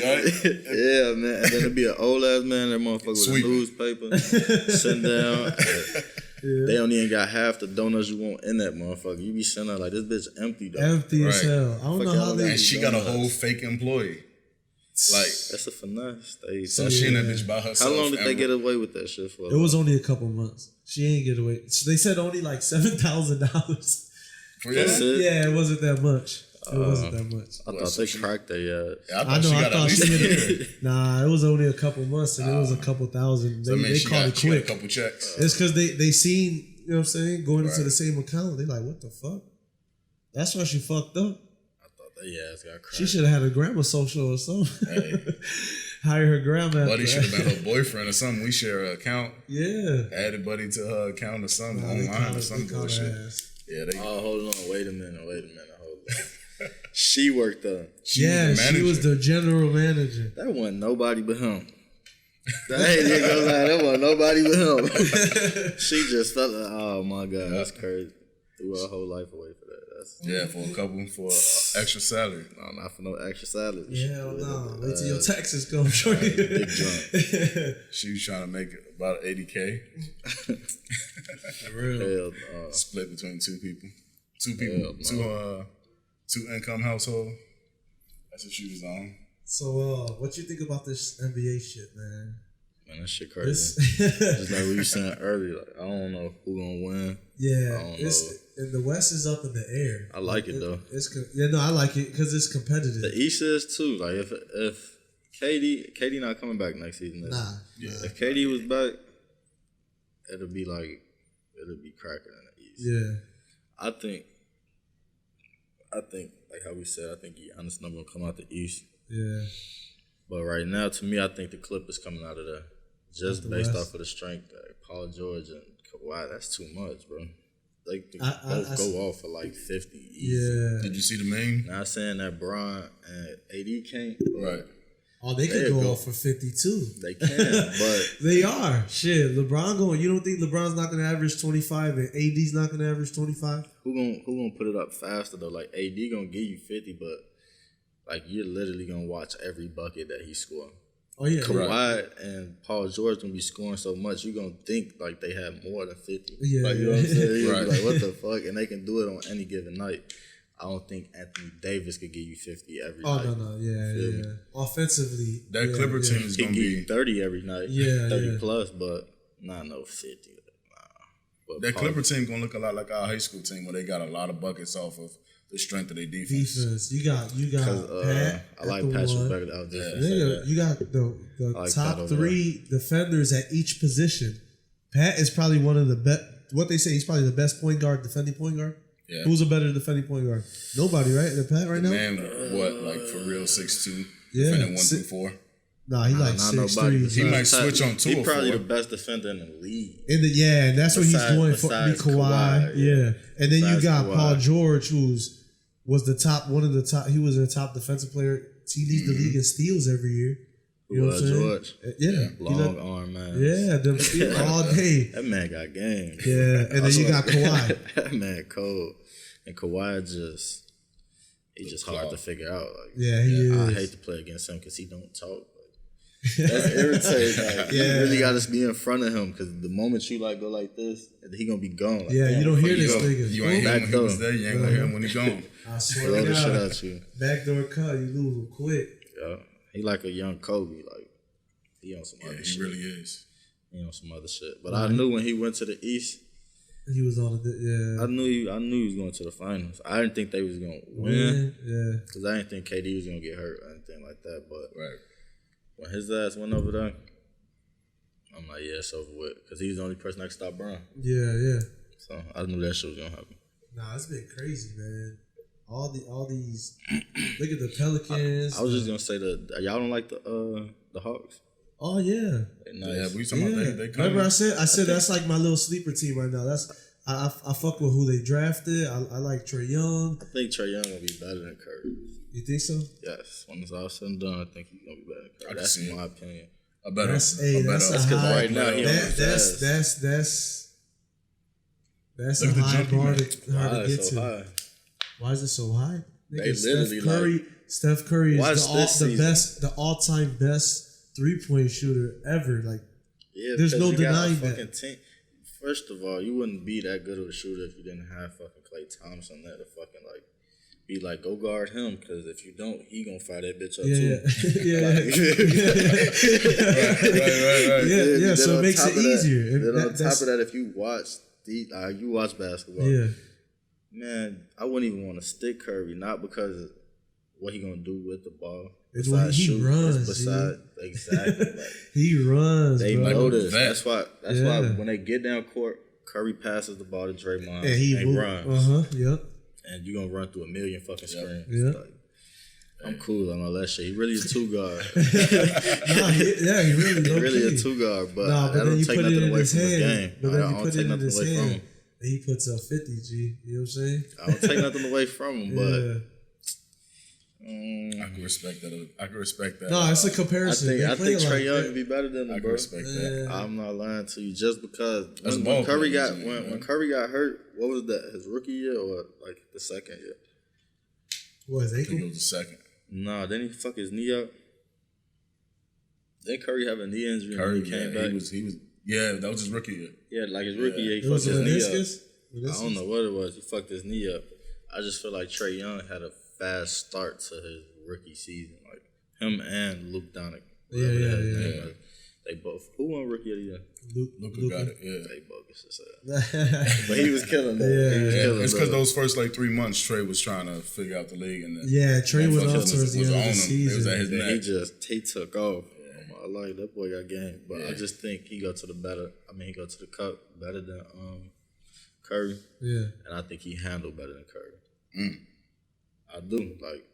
S2: Right?
S3: Yeah, man. And then it'd be an old ass man, that motherfucker with a newspaper, sitting down. Yeah. They don't even got half the donuts you want in that motherfucker. You be sitting there like, this bitch empty though.
S1: Empty as hell. I don't know how they.
S2: And she got a whole fake employee. Like
S3: that's a finesse.
S2: So she in that bitch by herself.
S3: How long did they get away with that shit for?
S1: It was only a couple months. She ain't get away. They said only like $7,000. Yeah, it wasn't that much. It wasn't that much.
S3: I thought they cracked their ass.
S2: Yeah, I thought she got
S1: Nah, it was only a couple months and it was a couple thousand. They called it quick.
S2: A couple checks.
S1: It's because they seen, you know what I'm saying, going into the same account. They like, what the fuck? That's why she fucked up.
S3: Yeah, it's got cracked.
S1: She should have had a grandma social or something. Hey. Hire her grandma.
S2: Buddy should have been her boyfriend or something. We share an account.
S1: Yeah.
S2: Added Buddy to her account or something online or some bullshit.
S3: Yeah, hold on. Wait a minute. Hold on. She worked there.
S1: She was the general manager.
S3: That wasn't nobody but him. That wasn't nobody but him. She just felt like, oh my God, that's crazy. Threw her whole life away for that.
S2: For extra salary.
S3: No, not for no extra salary.
S1: Yeah, no. Wait till your taxes come. Shorty.
S3: Big jump.
S2: She was trying to make about $80K.
S3: For real.
S2: Split between two people, two income household. That's what she was on.
S1: So, what you think about this NBA shit, man?
S3: Man, that shit crazy. Just like we were saying earlier, like, I don't know who gonna win.
S1: Yeah, and the West is up in the air.
S3: I like it though.
S1: I like it because it's competitive.
S3: The East is too. Like if KD not coming back next season. If KD was back, it'll be cracking in the East.
S1: Yeah,
S3: I think like how we said, I think Giannis number will come out the East.
S1: Yeah.
S3: But right now, to me, I think the Clippers coming out of there. Just based off of the strength. Paul George and Kawhi, that's too much, bro. They both go off for like 50 easy.
S1: Yeah.
S2: Did you see the meme?
S3: Not saying that Bron and AD can't.
S2: Right.
S1: Oh, they could go off for 52.
S3: They can, but
S1: they are. Shit, LeBron going. You don't think LeBron's not going to average 25 and AD's not going to average 25?
S3: Who gonna put it up faster though? Like AD gonna give you 50, but like you're literally gonna watch every bucket that he scored.
S1: Oh yeah,
S3: Kawhi and Paul George gonna be scoring so much, you're gonna think like they have more than 50.
S1: Yeah,
S3: like, you know what I'm saying?
S2: Right.
S3: Like what the fuck, and they can do it on any given night. I don't think Anthony Davis could give you 50 every night.
S1: Oh no, yeah. Offensively,
S2: that Clipper team is gonna be
S3: 30 every night.
S1: Yeah,
S3: 30 plus, but not no 50. But
S2: that Clipper team gonna look a lot like our high school team, where they got a lot of buckets off of the strength of their defense.
S1: You got Pat.
S3: I like Patrick Beverly.
S1: You got the
S3: like
S1: top 3 defenders at each position. Pat is probably one of the best. What they say, he's probably the best point guard, defending point guard.
S2: Yeah.
S1: Who's a better defending point guard? Nobody, right? The Pat right now?
S2: Man, what, like for real, 6'2",
S1: Yeah.
S2: defending 1 through 4.
S1: Nah, he like 6'3".
S2: He might switch on 2
S3: He
S2: or
S3: probably
S2: 4.
S3: the best defender in the league.
S1: And that's what he's doing for
S3: besides
S1: Kawhi. Yeah. And then you got
S3: Kawhi.
S1: Paul George, was the top, one of the top. He was the top defensive player. He leads the league in steals every year. You know what I'm saying?
S3: George.
S1: Yeah.
S3: Long arm, man.
S1: Yeah, them steals all day.
S3: That man got game.
S1: Yeah, and then you got Kawhi.
S3: That man cold. And Kawhi he's just hard to figure out. Like,
S1: Yeah, he is.
S3: I hate to play against him because he don't talk. That's irritating. Like, You really got to be in front of him because the moment you like go like this, he gonna be gone. Like,
S1: Yeah, you don't hear this nigga.
S2: You ain't hear him when he was there. You ain't gonna hear him when he gone.
S1: I swear
S3: Blow
S1: to
S3: the shit
S1: God.
S3: out you.
S1: Backdoor cut, you lose him quick.
S3: Yeah, he like a young Kobe. Like he on some other
S2: He
S3: shit.
S2: really is.
S3: He on some other shit. But I knew when he went to the East.
S1: He was on the
S3: I knew he was going to the finals. I didn't think they was gonna win.
S1: Yeah.
S3: Because I didn't think KD was gonna get hurt or anything like that. But
S2: Right.
S3: when his ass went over there, I'm like, yeah, it's over with. Because he's the only person that can stop Brown.
S1: Yeah.
S3: So I knew that shit was gonna happen.
S1: Nah, it's been crazy, man. All these. Look at the Pelicans.
S3: I was just gonna say that y'all don't like the Hawks.
S1: Oh yeah.
S3: They nice.
S2: Yeah, we talking about they
S1: Remember I said that's like my little sleeper team right now. That's I fuck with who they drafted. I like Trae Young.
S3: I think Trae Young gonna be better than Curry.
S1: You think so?
S3: Yes. When it's all said and done, I think he's gonna be better than Curry.
S2: I can
S3: That's
S2: see
S3: my
S2: it.
S3: opinion.
S1: That's a high.
S3: right now he on his
S1: That's
S2: Look
S1: a
S2: at the
S1: high
S2: jumping
S1: bar
S2: rate.
S1: to hard to get
S3: so
S1: to.
S3: high.
S1: Why is it so high?
S3: They
S1: Steph
S3: literally
S1: Curry
S3: Watch
S1: is
S3: this season.
S1: the all-time best 3-point shooter ever. Like,
S3: Yeah,
S1: there's no
S3: you got a
S1: denying
S3: fucking
S1: that.
S3: Team. First of all, you wouldn't be that good of a shooter if you didn't have fucking Klay Thompson there to fucking like be like, go guard him, because if you don't, he gonna fire that bitch up too.
S2: Right.
S1: Yeah. So it makes it easier.
S3: Then on top of that, if you watch basketball, man, I wouldn't even want to stick Curry, not because of what he gonna do with the ball.
S1: It's when he runs.
S3: Exactly. Like,
S1: he runs.
S3: they
S1: bro.
S3: know this. That's why when they get down court, Curry passes the ball to Draymond
S1: And he
S3: runs.
S1: Yep.
S3: And you're gonna run through a million fucking screens.
S1: Yeah.
S3: Like, I'm cool on all that shit. He really a two guard.
S1: He really
S3: a two guard, but
S1: nah, but
S3: I
S1: then
S3: don't
S1: you
S3: take
S1: put it
S3: nothing
S1: in
S3: away
S1: his
S3: from his
S1: hand.
S3: game.
S1: But then
S3: I
S1: you
S3: don't
S1: put
S3: take
S1: it in
S3: nothing
S1: his
S3: away from
S1: hand,
S3: him.
S1: and he puts up 50. G. You know what I'm saying?
S3: I don't take nothing away from him, but
S2: I can respect that.
S1: No, it's a comparison.
S3: I think Trae Young
S1: that.
S3: would be better than him,
S2: I can
S3: bro.
S2: respect that.
S3: I'm not lying to you. Just because
S2: That's
S3: when
S2: ball
S3: Curry
S2: players,
S3: got
S2: man.
S3: when Curry got hurt, what was that? His rookie year or like the second year?
S1: What, his
S2: I think it
S1: ankle?
S2: was the second.
S3: Nah, didn't he fuck his knee up? Didn't Curry have a knee injury
S2: Curry,
S3: when he came back?
S2: he was. Yeah, that was his rookie year.
S3: Yeah, like his rookie year, he
S1: It was
S3: fucked
S1: a
S3: his knee up.
S1: meniscus?
S3: I don't know what it was. He fucked his knee up. I just feel like Trae Young had a fast start to his rookie season. Like him and Luke Doncic.
S1: Yeah.
S3: They both. Who won rookie of the year?
S2: Luka got it. Yeah.
S3: They bogus as hell. But he was killing them.
S1: Yeah.
S3: He was killing
S2: It's because
S3: them.
S2: those first 3 months, Trey was trying to figure out the league, and
S1: Trey went off towards the end of the
S2: It was
S1: season.
S2: at his
S3: And
S2: neck.
S3: he took off. I like that boy got game, but I just think he go to the cup better than Curry.
S1: Yeah.
S3: And I think he handled better than Curry. I do. Like,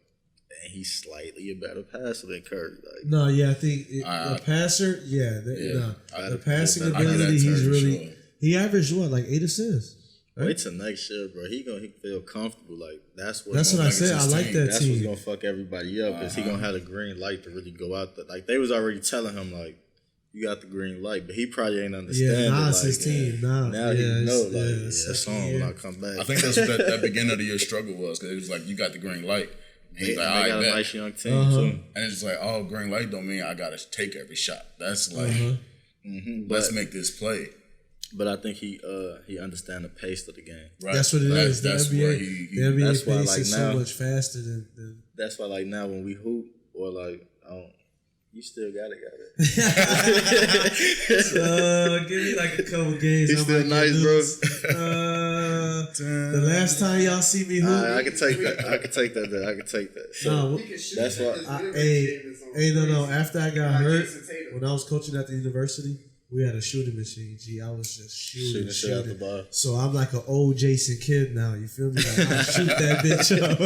S3: and he's slightly a better passer than Curry. Like,
S1: No, I think a passer, the passing
S2: I give that
S1: ability,
S2: to
S1: he's
S2: him,
S1: really.
S2: sure.
S1: He averaged what, like 8 assists? Right?
S3: wait till next year, bro. He feel comfortable. Like that's what
S1: I said. I like that
S3: That's
S1: team.
S3: what's gonna fuck everybody up because he gonna have the green light to really go out there. Like they was already telling him like, you got the green light, but he probably ain't understand.
S1: Yeah,
S3: it's
S1: his team.
S3: Now he know like
S1: it's
S3: song when I come back.
S2: I think that's what that beginning of the year struggle was, because it was like, you got the green light. And he's
S3: They
S2: like, all
S3: got
S2: right,
S3: a
S2: bet.
S3: nice young team too.
S2: And it's just like, oh, green light don't mean I gotta take every shot. That's like, let's make this play.
S3: But I think he understand the pace of the game.
S2: Right.
S1: That's what it is. The
S2: That's where
S1: NBA,
S2: he
S1: the NBA
S3: that's why,
S1: pace
S3: like,
S1: is
S3: now-
S1: so much faster than
S3: That's why like now when we hoop or like you still got it.
S1: give me like a couple games.
S3: He's
S1: I
S3: still
S1: might
S3: nice,
S1: get
S3: bro.
S1: loose. The last time y'all see me hoop,
S3: I can take that. I can take that. So,
S1: no,
S3: that's why.
S1: no. After I got hurt, when I was coaching at the university, We had a shooting machine, G. I was just shooting
S3: shit out the bar.
S1: So I'm like an old Jason Kidd now. You feel me? Like, I shoot that bitch up.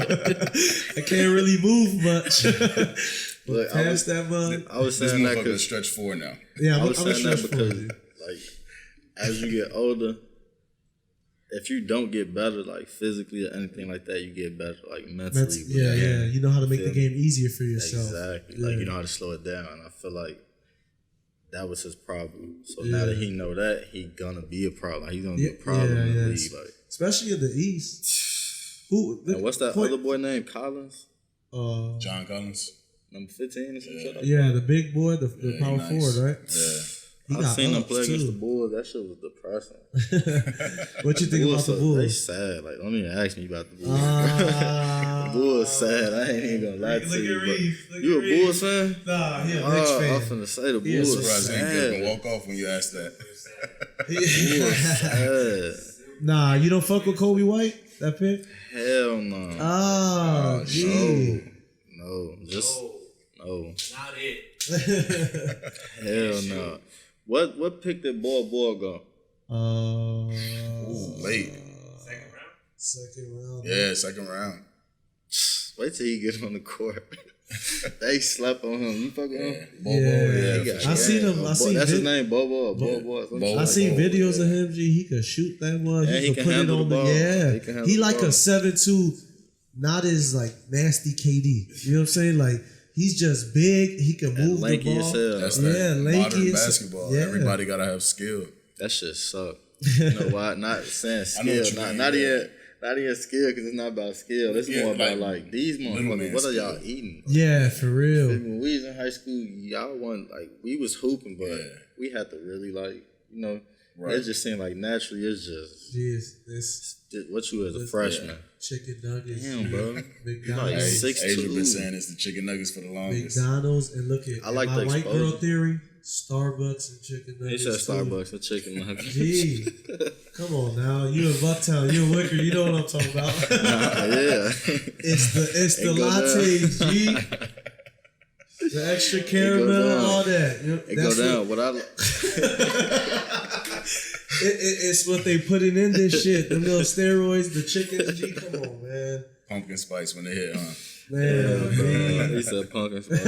S1: I can't really move much.
S3: Look,
S1: past that mug.
S3: I was
S2: This
S3: saying that
S2: motherfucker
S3: because
S2: stretch 4 now.
S1: Yeah,
S3: I was saying that because
S1: dude.
S3: like as you get older, if you don't get better like physically or anything like that, you get better like mentally.
S1: Yeah. You know how to make the game easier for yourself.
S3: Exactly.
S1: Yeah.
S3: Like you know how to slow it down. And I feel like that was his problem. So now that he know that, he gonna be a problem. Like, he's gonna be a problem in the league. Like
S1: especially in the East.
S3: And what's that other boy named Collins?
S2: John Collins.
S3: Number 15 or some shit like that.
S1: Yeah, the big boy, the power forward, right?
S2: Yeah.
S1: He
S3: I
S1: got
S3: seen them
S1: ups,
S3: play against
S1: too.
S3: the Bulls. That shit was depressing.
S1: What you think about the
S3: They
S1: Bulls?
S3: sad. Like, don't even ask me about the Bulls. The Bulls sad. I ain't even gonna lie to you. But you a Bulls fan?
S1: Nah, he a Knicks
S3: I'm
S1: fan.
S3: finna say the
S1: is
S3: Bulls
S2: Surprised he ain't get up and
S3: sad.
S2: walk off when you asked that.
S3: Bulls sad.
S1: Nah, you don't fuck with Kobe White? That pick?
S3: Hell no.
S1: Oh, gee.
S3: No. Just no.
S5: Not it.
S3: Hell no. What pick did Boy go?
S2: Ooh, late.
S5: Second round.
S1: Second round.
S2: Yeah, second round.
S3: Wait till he get on the court. They slept on him. You fucking him?
S2: Bobo,
S1: Yeah.
S2: for sure.
S1: I seen him. I seen
S3: That's his
S1: vid-
S3: name, Bobo. Bobo.
S1: I seen videos of him. G, he could shoot that one.
S3: Yeah,
S1: he
S3: he
S1: could
S3: can
S1: put it
S3: handle
S1: on
S3: the
S1: the
S3: ball.
S1: yeah.
S3: He can handle
S1: He
S3: the
S1: like
S3: ball.
S1: a 7'2", not as like nasty KD. You know what I'm saying? Like he's just big. He can move the
S3: lanky
S1: ball.
S3: as hell.
S2: That's
S1: Yeah,
S2: that
S1: lanky
S2: modern
S1: as-
S2: basketball.
S1: yeah.
S2: Everybody gotta have skill.
S3: That shit suck. You know why? Not saying
S2: I know what
S3: skill.
S2: you mean,
S3: Not
S2: yeah.
S3: even skill because it's not about skill. It's
S2: Yeah,
S3: more about
S2: like,
S3: like these
S2: little
S3: motherfuckers.
S2: man
S3: What are
S2: skill.
S3: y'all eating?
S1: Yeah, for real.
S3: When we was in high school, y'all wasn't like we was hooping, but
S2: Yeah.
S3: we had to really like
S2: Right.
S3: It just seemed like naturally it's just
S1: Jeez, this
S3: what you as a freshman.
S1: chicken nuggets.
S3: Damn, bro.
S2: Hey,
S1: McDonald's.
S3: 6'2".
S2: Asia been saying it's the chicken nuggets for the longest.
S1: McDonald's and look at
S3: I like
S1: my
S3: the
S1: white girl
S3: exposure.
S1: theory. Starbucks and chicken
S3: They
S1: nuggets.
S3: said
S1: too.
S3: Starbucks and chicken nuggets.
S1: Gee, come on now. You in Bucktown. You in Wicker. You know what I'm talking about.
S3: Yeah.
S1: It's the
S3: It go
S1: latte, G. The extra caramel,
S3: down.
S1: all that. You know,
S3: It go down.
S1: It's what they putting in this shit. The little steroids, the chicken. G, come on, man.
S2: Pumpkin spice when they hit, huh?
S1: Man,
S3: He said pumpkin spice.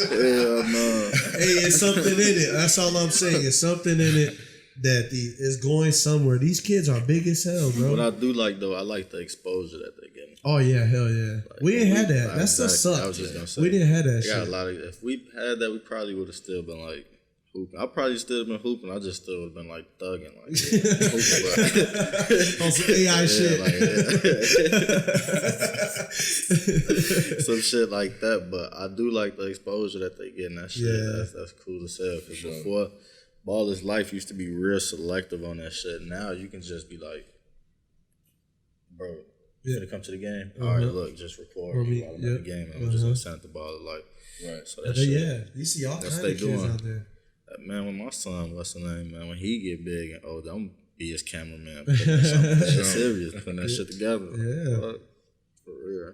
S1: Hell
S3: no.
S1: Hey, it's something in it. That's all I'm saying. It's something in it that is going somewhere. These kids are big as hell, bro.
S3: What I do like though, I like the exposure that they get.
S1: Oh yeah, hell yeah. We didn't have that. That stuff sucked.
S3: I was just gonna say
S1: We didn't have that
S3: They got
S1: shit.
S3: a lot of. If we had that, we probably would have still been like hooping. I probably still have been hooping. I just still would have been like thugging, like hooping,
S1: On some AI shit.
S3: some shit like that. But I do like the exposure that they get in that shit.
S1: Yeah.
S3: That's cool as hell. Because before, Baller's Life used to be real selective on that shit. Now you can just be like, bro, you gonna come to the game? All right, look, just record me while I'm at the game, and I'm just gonna send the Baller Life.
S2: Right.
S3: So that shit,
S1: Yeah, you see all kinds of
S3: they
S1: kids
S3: doing.
S1: out there.
S3: Man, when my son, what's the name, man, when he get big and older, I'm gonna be his cameraman. Putting something serious, putting that shit together.
S1: Yeah.
S3: Fuck. For real.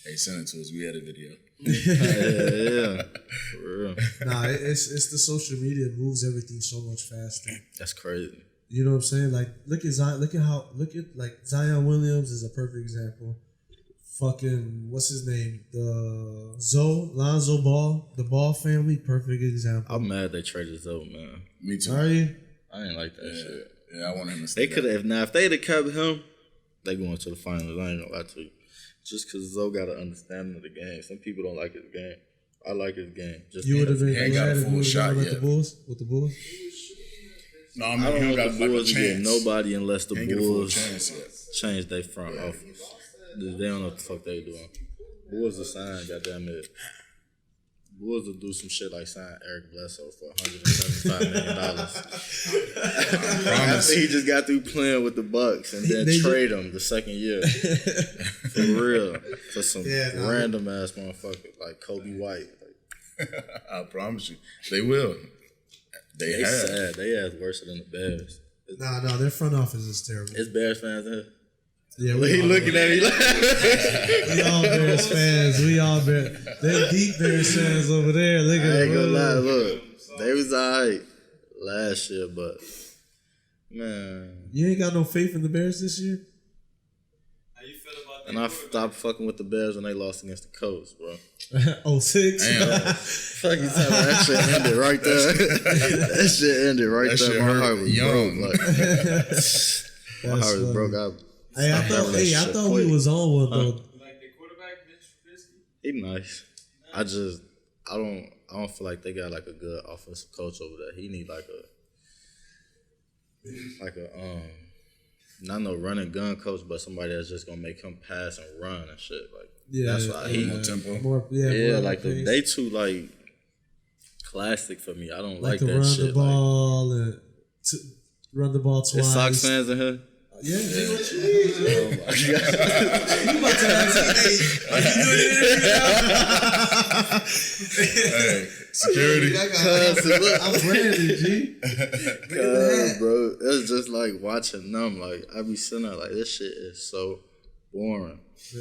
S2: Hey, send it to us. We had a video.
S3: Yeah. For real.
S1: Nah, it's the social media moves everything so much faster.
S3: That's crazy.
S1: You know what I'm saying? Like, look at Zion. Look at like Zion Williams is a perfect example. Fucking what's his name? Lonzo Ball, the Ball family, perfect example.
S3: I'm mad they traded Zoe, man.
S2: Me too.
S1: Are you?
S3: I ain't like that shit.
S2: Yeah, I want him to
S3: They
S2: stay.
S3: could have, if they'd have kept him, they going to the finals. I ain't gonna lie to you. Just because Zoe got an understanding of the game. Some people don't like his game. I like his game. Just
S1: You would have been
S2: He ain't got
S1: glad
S2: a
S1: if
S2: full
S1: you would
S2: shot
S1: have with
S2: yet.
S1: the Bulls. With the Bulls.
S2: No, I
S3: I
S2: mean,
S3: don't
S2: he don't
S3: want
S2: got
S3: the
S2: like a
S3: Bulls to get
S2: chance.
S3: nobody unless the
S2: He ain't get a full
S3: Bulls
S2: chance yet.
S3: change their front office. They don't know what the fuck they doing. Bulls will sign, goddamn it. Bulls will do some shit like sign Eric Bledsoe for $175 million. After he just got through playing with the Bucks and then
S1: They
S3: trade him the second year. For real. For some random ass motherfucker like Kobe White.
S2: I promise you. They will. They
S3: They
S2: have.
S3: sad. They ass worse than the Bears.
S1: Nah, their front office is terrible.
S3: It's Bears fans in here.
S1: Yeah,
S3: He looking at me like
S1: we all Bears fans. We all Bears. They're deep Bears fans over there. Look
S3: I
S1: at
S3: ain't gonna lie, look. They was alright last year, but man,
S1: You ain't got no faith in the Bears this year?
S5: How you feel about that?
S3: and I stopped fucking with the Bears when they lost against the Colts, bro.
S1: 06?
S3: Fuck you talking about? That shit ended right there. That shit ended right
S2: That
S3: there.
S2: shit
S3: My
S2: hurt
S3: heart was
S2: young.
S3: broke. Like, my heart was broke.
S1: I thought we was on one, though.
S5: You like the quarterback, Mitch Trubisky?
S3: He nice. I don't feel like they got like a good offensive coach over there. He need like a not no run and gun coach, but somebody that's just gonna make him pass and run and shit. Like that's why he
S2: more tempo.
S1: More
S3: like
S1: pace.
S3: they too like classic for me. I don't like
S1: to
S3: that
S1: run
S3: shit.
S1: the ball and run the ball twice.
S3: Is Sox fans in here?
S1: Yeah, what you mean?
S3: Oh my God.
S1: You about to ask me, are you doing it?
S2: Hey, security.
S1: I'm ready, G.
S3: Cause, bro, it's just like watching them. Like I be sitting there like this shit is so boring. You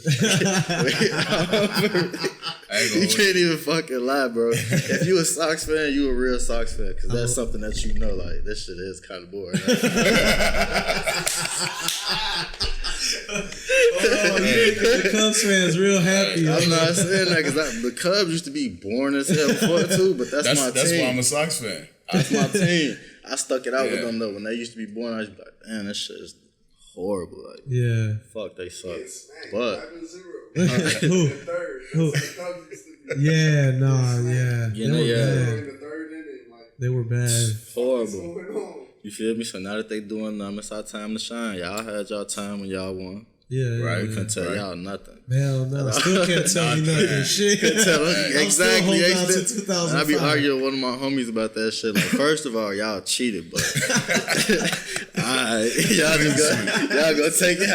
S3: can't even fucking lie, bro. If you a Sox fan, you a real Sox fan, because that's something that you know. Like this shit is kind of boring.
S1: The Cubs fans real happy.
S3: I'm not saying that because the Cubs used to be boring as hell before too, but that's my team.
S2: That's why I'm a Sox fan.
S3: That's my team. I stuck it out with them though. When they used to be boring, I used to be like, damn, this shit is horrible. Like,
S1: yeah.
S3: fuck, they suck. But
S1: Who? Yeah, nah, yeah. They were bad.
S3: Horrible. You feel me? So now that they doing it's our time to shine. Y'all had y'all time when y'all won.
S1: Yeah,
S2: right.
S3: We couldn't tell y'all nothing.
S1: Hell no, still can't tell me nothing. Shit.
S3: Couldn't tell them exactly.
S1: I'm still holding on to
S3: And I be
S1: 2005.
S3: arguing with one of my homies about that shit. Like, first of all, y'all cheated, but alright, y'all go take it.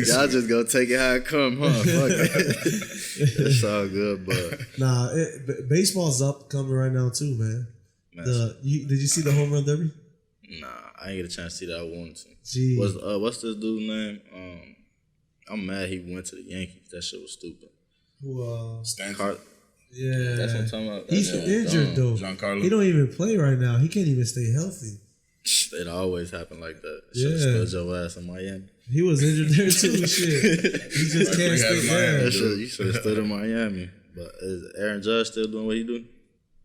S3: Y'all just go take it how it come, huh? Fuck it. It's all good, but
S1: nah, baseball's upcoming right now too, man. Did you see the home run derby?
S3: Nah, I ain't get a chance to see that. I wanted to.
S1: Gee.
S3: What's this dude's name? I'm mad he went to the Yankees. That shit was stupid.
S1: Who?
S3: Yeah, that's what I'm talking about.
S1: He's injured though.
S2: Giancarlo.
S1: He don't even play right now. He can't even stay healthy.
S3: It always happened like that. Should have stood your ass in Miami.
S1: He was injured there too. Shit. He just can't stay there.
S3: You should have stood in Miami. But is Aaron Judge still doing what he do?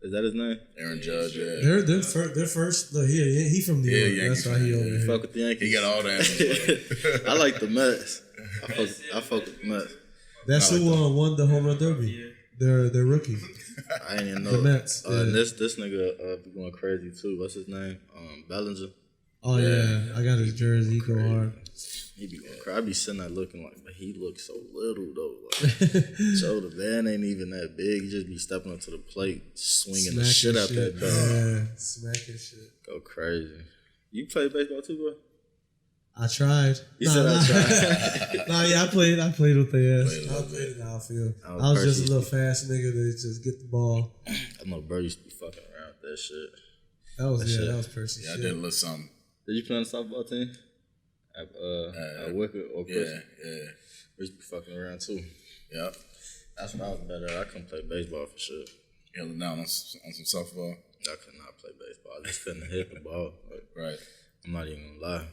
S3: Is that his name?
S2: Aaron Judge, yeah.
S1: They're first. Look, he from New York.
S2: Yankee
S1: That's why he over here.
S3: Fuck with the Yankees.
S2: He got all that.
S3: I like the Mets. I fuck with the Mets.
S1: That's who won the home run derby. They're rookie.
S3: I ain't even know.
S1: The Mets.
S3: And this nigga be going crazy too. What's his name? Bellinger.
S1: Oh yeah, I got his jersey. He go hard.
S3: He be going crazy. I be sitting there looking like, but he looks so little though. Like, so the van ain't even that big. He just be stepping up to the plate, swinging the shit out that dog.
S1: Yeah, smacking shit.
S3: Go crazy. You play baseball too, bro?
S1: I tried.
S3: You said I tried.
S1: I played with the ass. I played in the outfield. I was just a little fast nigga that just get the ball.
S3: I know bro used to be fucking around with that shit.
S1: That was Percy shit.
S2: I did a little something.
S3: Did you play on the softball team? At Wicked or Percy?
S2: Yeah.
S3: We used to be fucking around too.
S2: Yep.
S3: That's what I was better at. I couldn't play baseball for sure.
S2: Yelling down on some softball.
S3: I could not play baseball. I just couldn't hit the ball. Like,
S2: Right.
S3: I'm not even gonna lie.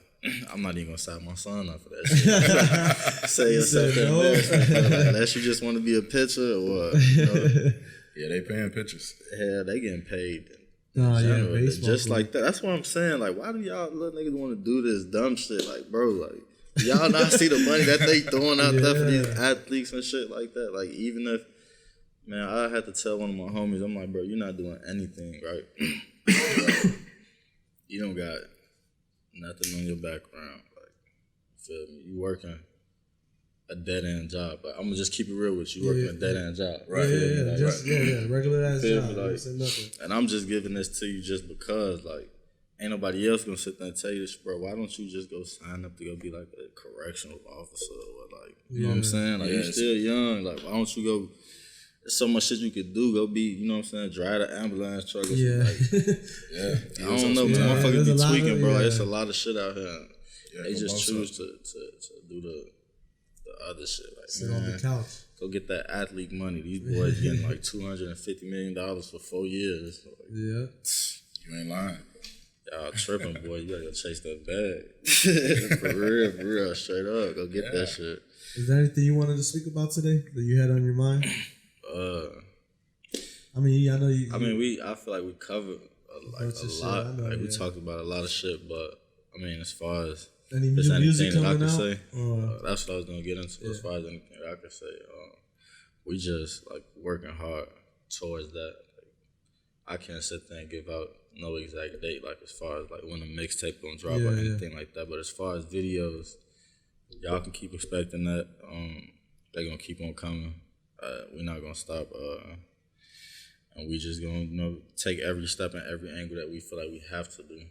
S3: I'm not even gonna sign my son up for that shit. Say yourself that embarrassment. Unless you just want to be a pitcher or what? You know?
S2: Yeah, they paying pitchers.
S3: Hell, they getting paid.
S1: Baseball.
S3: Just like that. That's what I'm saying. Like, why do y'all little niggas want to do this dumb shit? Like, bro, like, y'all not see the money that they throwing out there for these athletes and shit like that? Like, even if, man, I had to tell one of my homies, I'm like, bro, you're not doing anything, right? You don't got nothing on your background. Like, you feel me? You working a dead-end job. Like, I'm going to just keep it real with you. Working a dead-end job.
S1: Right. Regular ass job.
S3: Like,
S1: nothing.
S3: And I'm just giving this to you just because, like, ain't nobody else going to sit there and tell you this, bro. Why don't you just go sign up to go be, like, a correctional officer or, like, you know what I'm saying? Like, you're still young. Like, why don't you go... There's so much shit you could do. Go be, you know what I'm saying, drive the ambulance truck or something. Like, I don't know, man. Motherfuckers be tweaking, bro. Like, it's a lot of shit out here. They just choose to do the other shit. Like,
S1: sit on the couch.
S3: Go get that athlete money. These boys getting like $250 million for 4 years.
S1: Yeah.
S2: You ain't lying.
S3: Y'all tripping, boy. You gotta go chase that bag. For real, straight up. Go get that shit.
S1: Is there anything you wanted to speak about today that you had on your mind? I mean, I know you.
S3: I feel like we covered a lot. Like we talked about a lot of shit, but I mean, as far as
S1: any
S3: there's
S1: new music
S3: anything that I
S1: coming
S3: can
S1: out?
S3: say, that's what I was gonna get into. As far as anything that I can say, we just like working hard towards that. Like, I can't sit there and give out no exact date, like as far as like when the mixtape gonna drop or anything like that. But as far as videos, y'all can keep expecting that. They're gonna keep on coming. We're not gonna stop. And we just gonna take every step and every angle that we feel like we have to do.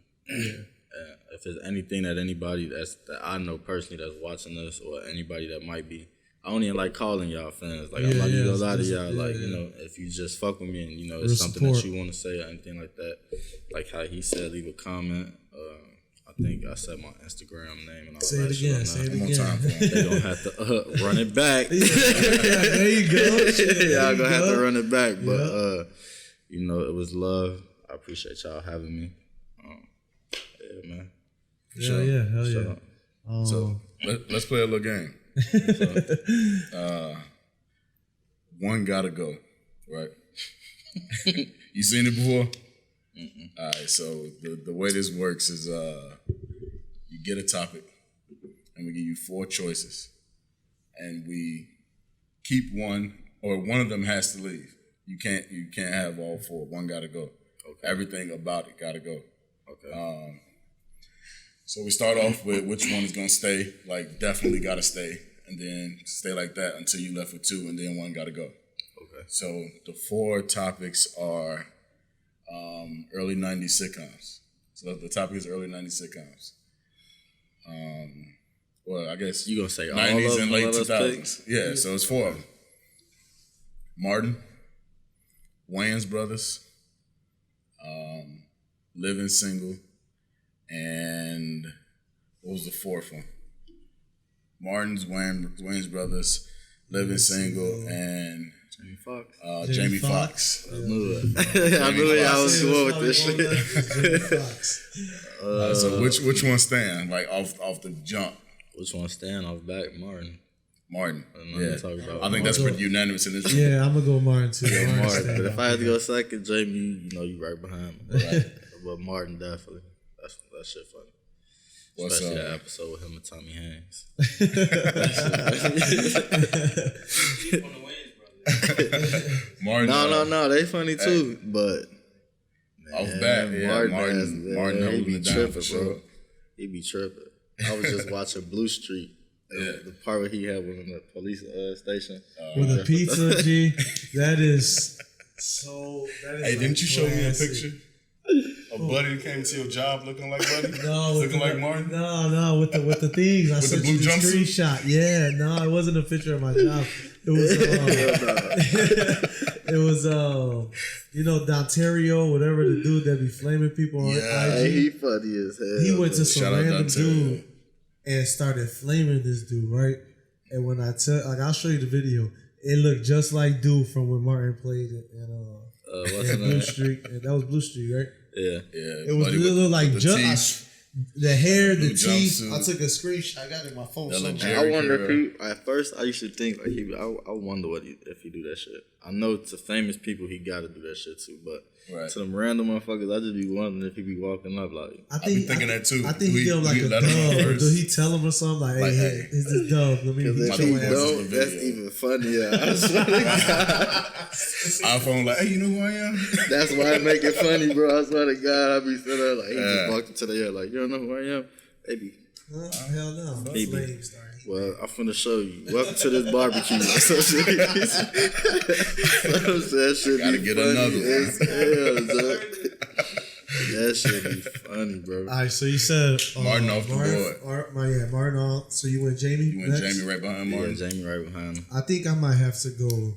S3: If there's anything that anybody that I know personally that's watching this or anybody that might be, I don't even like calling y'all fans. Like I'm not even gonna lie to y'all. Like if you just fuck with me and it's something that you want to say or anything like that, like how he said, leave a comment. I think I said my Instagram name and all
S1: say
S3: that
S1: it
S3: shit.
S1: again. Say it again.
S3: They gonna have to run it back.
S1: There you go.
S3: Y'all gonna have to run it back. But it was love. I appreciate y'all having me. Yeah, man.
S1: Hell yeah.
S2: So let's play a little game. One gotta go, right? You seen it before? All right, so the way this works is you get a topic and we give you 4 choices and we keep one or one of them has to leave. You can't have all 4. One gotta go. Okay. Everything about it gotta go. Okay. So we start off with which one is gonna stay, like definitely gotta stay, and then stay like that until you left with 2, and then one gotta go. Okay. So the 4 topics are early 90s sitcoms. So the topic is early 90s sitcoms. Well, I guess
S3: you gonna say
S2: 90s and late 2000s.
S3: Picks?
S2: Yeah, so it's 4 of them. Martin, Wayans Brothers, Living Single, and what was the 4th one? Martin's, Wayans Brothers, Living Single, and Jamie Foxx.
S3: I knew it. I knew I was going with this shit.
S2: So which one stand like off the jump?
S3: Which one stand off back? Martin.
S2: Yeah. I think that's pretty unanimous in this room.
S1: Yeah, I'm gonna go Martin too.
S3: Martin. But if I had to go second, Jamie, you right behind me. Right. But Martin definitely. That shit funny. Especially that episode with him and Tommy Hanks.
S2: Martin.
S3: No, they funny too. But
S2: off bat, Martin
S3: he be tripping, bro.
S2: Sure.
S3: He be tripping. I was just watching Blue Street. The part where he had one in the police station.
S1: With a pizza, G. That is so.
S2: Hey, didn't you show me a picture? A buddy that came to your job looking like Buddy?
S1: No.
S2: Looking like Martin?
S1: No, with the things. I sent you the screenshot. Yeah, no, it wasn't a picture of my job. It was Dontario, whatever the dude that be flaming people on IG.
S3: He funny as hell.
S1: He went to some random dude and started flaming this dude, right? And when I'll show you the video. It looked just like dude from when Martin played it in Blue Street. And that was Blue Street, right?
S3: Yeah.
S1: It was a little like the hair, the teeth. I took a screenshot. I got it in my phone.
S3: I wonder if he. At first, I used to think like I wonder if he do that shit. I know to famous people he got to do that shit too, but to them random motherfuckers, I just be wondering if he be walking up like.
S2: I be thinking that too.
S1: I think he give him like a dub. Do he tell him or something like, "Hey, it's a dub"? Let me get your ass.
S3: That's even funnier. I swear to God.
S2: iPhone like, hey, you know who I am?
S3: That's why I make it funny, bro. I swear to God, I be sitting there like he just walked into the air like, you don't know who I am? They be.
S1: Hell no.
S3: Well, I'm finna show you. Welcome to this barbecue. That shit
S2: gotta
S3: be
S2: get
S3: funny
S2: another
S3: as hell, that shit be funny, bro.
S1: All right, so you said
S2: Martin off the board.
S1: Martin off. So you went Jamie.
S2: You went Jamie right behind Martin.
S3: Yeah, Jamie right behind him.
S1: I think I might have to go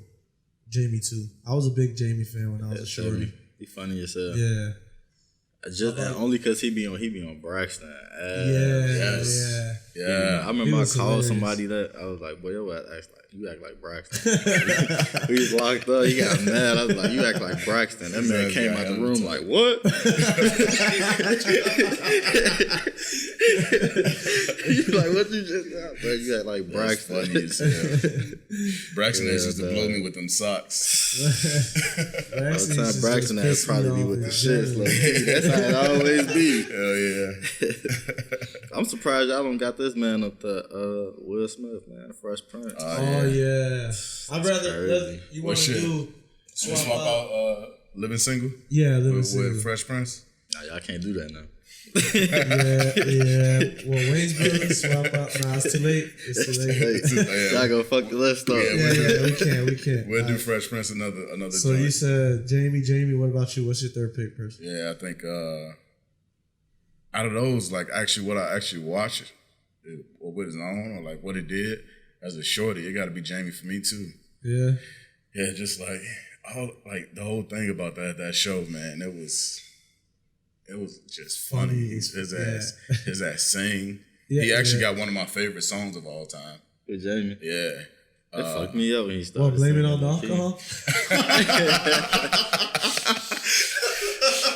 S1: Jamie too. I was a big Jamie fan when I was a shorty.
S3: He funny as hell.
S1: Yeah.
S3: Just only because he be on Braxton.
S1: Yeah.
S3: I remember I called somebody that I was like, boy, you act like Braxton. He was locked up. He got mad. I was like, you act like Braxton. That man came out the room like, what? He's like, what you just got? But you act like Braxton.
S2: Braxton used to blow me with them socks.
S3: By the time Braxton ass probably be with the shits. Like, that's how it always be.
S2: Hell yeah.
S3: I'm surprised y'all don't got this man up there, Will Smith, man, Fresh Prince.
S1: Yeah. I'd rather you want to do
S2: swap out Living Single?
S1: Yeah, Living Single.
S2: With Fresh Prince?
S3: Nah, y'all can't do that now.
S1: yeah. Well, Waynesboro, swap out. Nah, it's too late. It's too late.
S3: Y'all gonna fuck the list up.
S1: We can't.
S2: We'll do Fresh Prince another
S1: So
S2: joint.
S1: you said Jamie, what about you? What's your third pick person?
S2: Yeah, I think out of those, like actually what I actually watched or with his own or like what it did as a shorty, it gotta be Jamie for me too.
S1: Yeah.
S2: Yeah, just like the whole thing about that show, man, it was just funny. His ass sing. Yeah, he actually got one of my favorite songs of all time.
S3: With Jamie?
S2: Yeah.
S3: It fucked me up when he started.
S1: Well, blame it on the alcohol?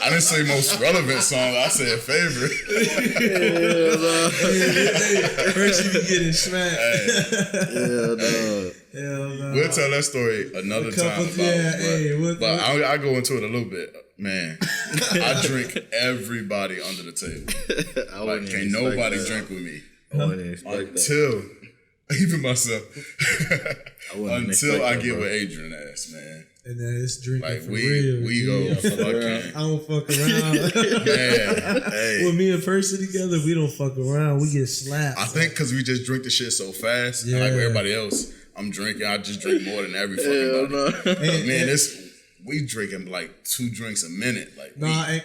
S2: I didn't say most relevant song. I said favorite.
S1: First you be getting smacked.
S3: Hell no.
S2: We'll tell that story another time. But I go into it a little bit. Man, I drink everybody under the table. Like, can't nobody drink with me.
S3: I wouldn't expect
S2: until even myself. Until I get
S3: bro.
S2: with Adrian ass, man.
S1: And then it's drinking
S2: like
S1: for real.
S2: We go fucking.
S1: I don't fuck around.
S2: Man, hey.
S1: When me and Percy together, we don't fuck around. We get slapped.
S2: I think because we just drink the shit so fast.
S1: Yeah.
S2: And like everybody else, I'm drinking. I just drink more than every fucking body. Man, we drinking like 2 drinks a minute. Like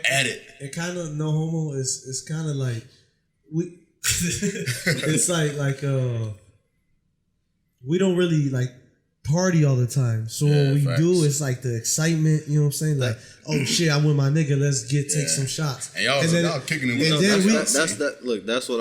S2: at it.
S1: It kind of no homo. It's kind of like we. It's like we don't really like party all the time. So when we do, it's like the excitement. You know what I'm saying? Like, oh shit, I'm with my nigga. Let's take some shots.
S2: And y'all kicking it.
S3: Look, that's what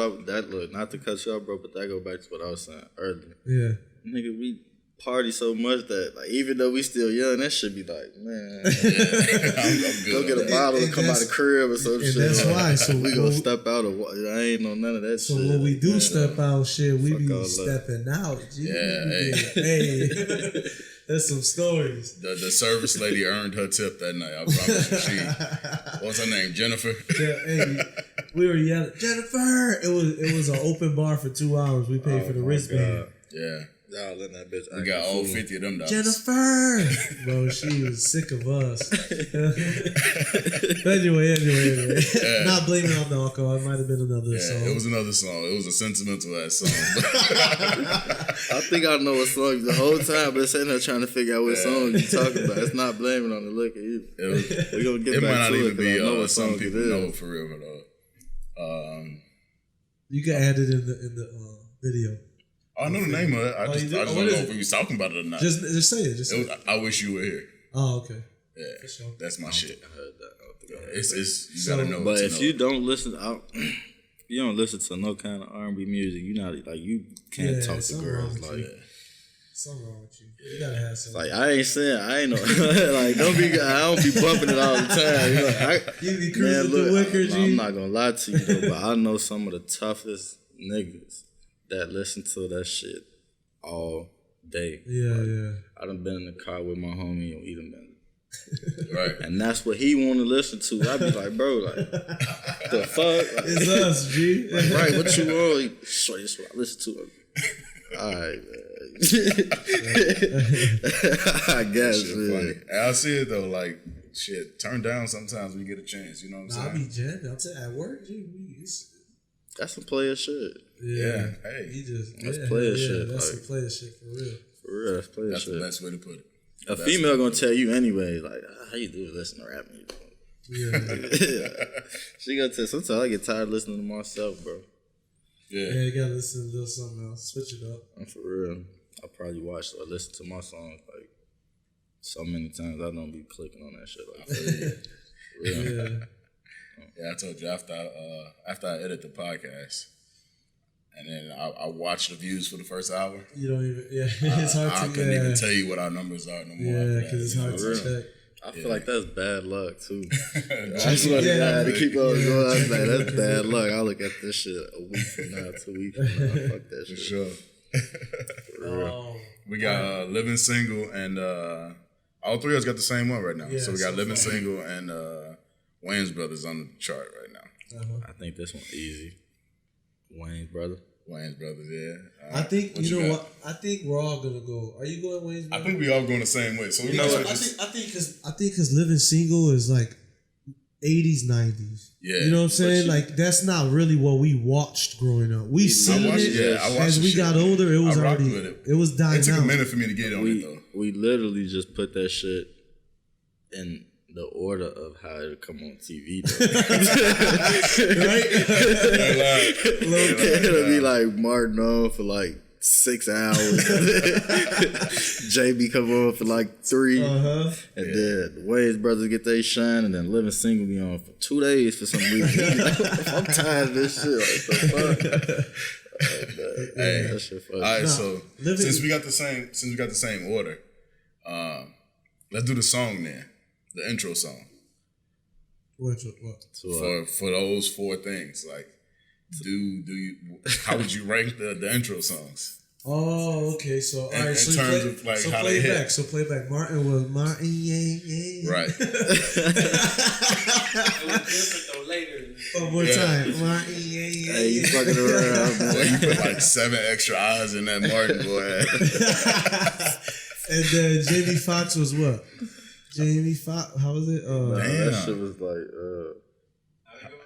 S3: not to cut you off, bro, but that go back to what I was saying earlier.
S1: Yeah,
S3: nigga, we party so much that like even though we still young, that should be like, man, I'm good. Go get a bottle and come out the crib or some shit.
S1: That's why. So
S3: we gonna step out of. I ain't know none of that
S1: so
S3: shit.
S1: So when we do step out, shit, we be stepping out. Hey. There's some stories.
S2: The service lady earned her tip that night. I promise you. What's her name? Jennifer.
S1: We were yelling, Jennifer. It was an open bar for 2 hours. We paid for the wristband.
S2: Yeah.
S3: Y'all letting that bitch.
S2: We got all 50 of them dollars.
S1: Jennifer, bro, she was sick of us. Anyway. Yeah. Not blaming on the alcohol. It might have been another song.
S2: It was another song. It was a sentimental ass song.
S3: I think I know what song the whole time, but sitting there trying to figure out what song you talking about. It's not blaming on the liquor either. We gonna get back to it. It might not even be some people know for real, though.
S1: You can add it in the video.
S2: I know the name of it. I just don't know if we was talking about it or not.
S1: Just say it.
S2: I Wish You Were Here.
S1: Oh, okay.
S2: Yeah, for sure. That's my shit.
S3: I heard that.
S2: You gotta know.
S3: But if you don't listen, you don't listen to no kind of R&B music. You not like you can't talk to girls like.
S1: Something wrong with you. You gotta have something.
S3: Like I ain't no like don't be. I don't be bumping it all the time.
S1: You be cruising the wicker, G.
S3: I'm not gonna lie to you though, but I know some of the toughest niggas that listen to that shit all day.
S1: Yeah.
S3: I done been in the car with my homie and we done been.
S2: Right.
S3: And that's what he want to listen to. I be like, bro, like, the fuck? Like,
S1: it's us, G.
S3: Like, right, what you want? Short, this what I listen to. Alright, man. I guess,
S2: funny. I see it though, like, shit, turn down sometimes when you get a chance, you know what I'm saying?
S1: I be jet. I'm saying at work, G.
S3: That's some player shit.
S1: Yeah.
S2: Hey.
S3: That's player shit.
S1: That's some player shit for real.
S3: For real, that's player shit.
S2: That's the best way to put it.
S3: A female gonna tell you anyway, like, how you do listen to rap music?
S1: Yeah.
S3: She gonna tell. Sometimes I get tired of listening to myself, bro.
S1: Yeah, you gotta listen to a little something else. Switch it up.
S3: And for real, I probably watch or listen to my songs like so many times. I don't be clicking on that shit like that.
S2: Yeah, Yeah, I told you after I edit the podcast, and then I watched the views for the first hour.
S1: You don't even. Yeah, it's hard to.
S2: I couldn't even tell you what our numbers are no more.
S1: Yeah, because it's hard to check.
S3: I feel like that's bad luck too.
S2: I
S3: swear to God, to keep on going, I was like, that's bad luck. I look at this shit a week from now, 2 weeks from now. Fuck that
S2: For
S3: shit.
S2: sure.
S1: Oh,
S2: We got Living Single and all three of us got the same one right now.
S1: Yeah,
S2: so we got
S1: so
S2: Living
S1: far.
S2: Single and Wayne's Brothers on the chart right now.
S3: I think this one's easy. Wayne's brother.
S2: Wayne's Brothers, yeah.
S1: I think
S2: What
S1: you know
S2: got?
S1: what? I think we're all gonna go. Are you going Wayne's?
S2: I think we all going the same way. So we
S1: I
S2: know
S1: think because Living Single is like 80s, 90s.
S2: Yeah,
S1: you know what I'm saying?
S2: but
S1: Like that's not really what we watched growing up. We seen
S2: watched
S1: it
S2: it, yeah, I watched
S1: as
S2: the
S1: we
S2: shit.
S1: got older. It was
S2: I rocked
S1: already
S2: with it.
S1: it was dying
S2: it took
S1: out.
S2: a minute for me to get on it though.
S3: We literally just put that shit in the order of how it'll come on TV.
S1: Right?
S3: It'll be like Martin on for like 6 hours. JB come on for like 3. And then Wayne's Brothers get their shine, and then Living Single be on for 2 days for some reason. I'm tired of this shit. Like, the fuck?
S2: Hey,
S3: that shit funny.
S2: all right, so
S1: Living-
S2: since we got the same order, let's do the song then, the intro song
S1: What?
S2: for those 4 things. Like, do you? How would you rank the intro songs?
S1: Oh, okay. So all right.
S2: In
S1: So
S2: terms
S1: play,
S2: of, like,
S1: so
S2: how
S1: play
S2: they
S1: it
S2: hit.
S1: back. So play it back. Martin was Martin. Yeah.
S2: Right.
S5: It was different though later.
S1: One more time. Martin. Yeah.
S3: Hey, you fucking around,
S2: Well,
S3: man.
S2: you put like 7 extra eyes in that Martin boy.
S1: And then Jamie Foxx was what? Jamie Foxx. How was it?
S3: Nah,
S2: Damn.
S3: that shit was like,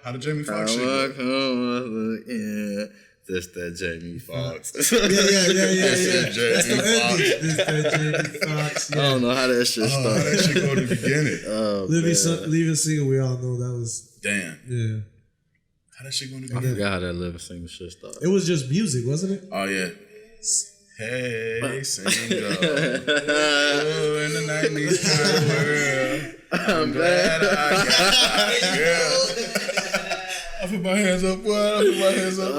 S2: How did Jamie Foxx shit go?
S3: yeah. Just that Jamie Foxx.
S1: Yeah.
S2: That's Jamie
S1: That's the
S2: Foxx.
S1: ending. This that Jamie Foxx.
S3: I
S1: Yeah.
S3: don't know how that shit
S2: Oh,
S3: started.
S2: that shit go to the beginning.
S1: Leaving Single. We all know that was.
S2: Damn.
S1: Yeah.
S2: How that shit go to the
S3: I
S2: beginning?
S3: forgot how that Living Single shit started.
S1: It was just music, wasn't it?
S2: Oh, yeah. Hey, single. Oh, in the 90s kind of world. I'm glad I got a girl. I put my hands up, boy. I put my hands up.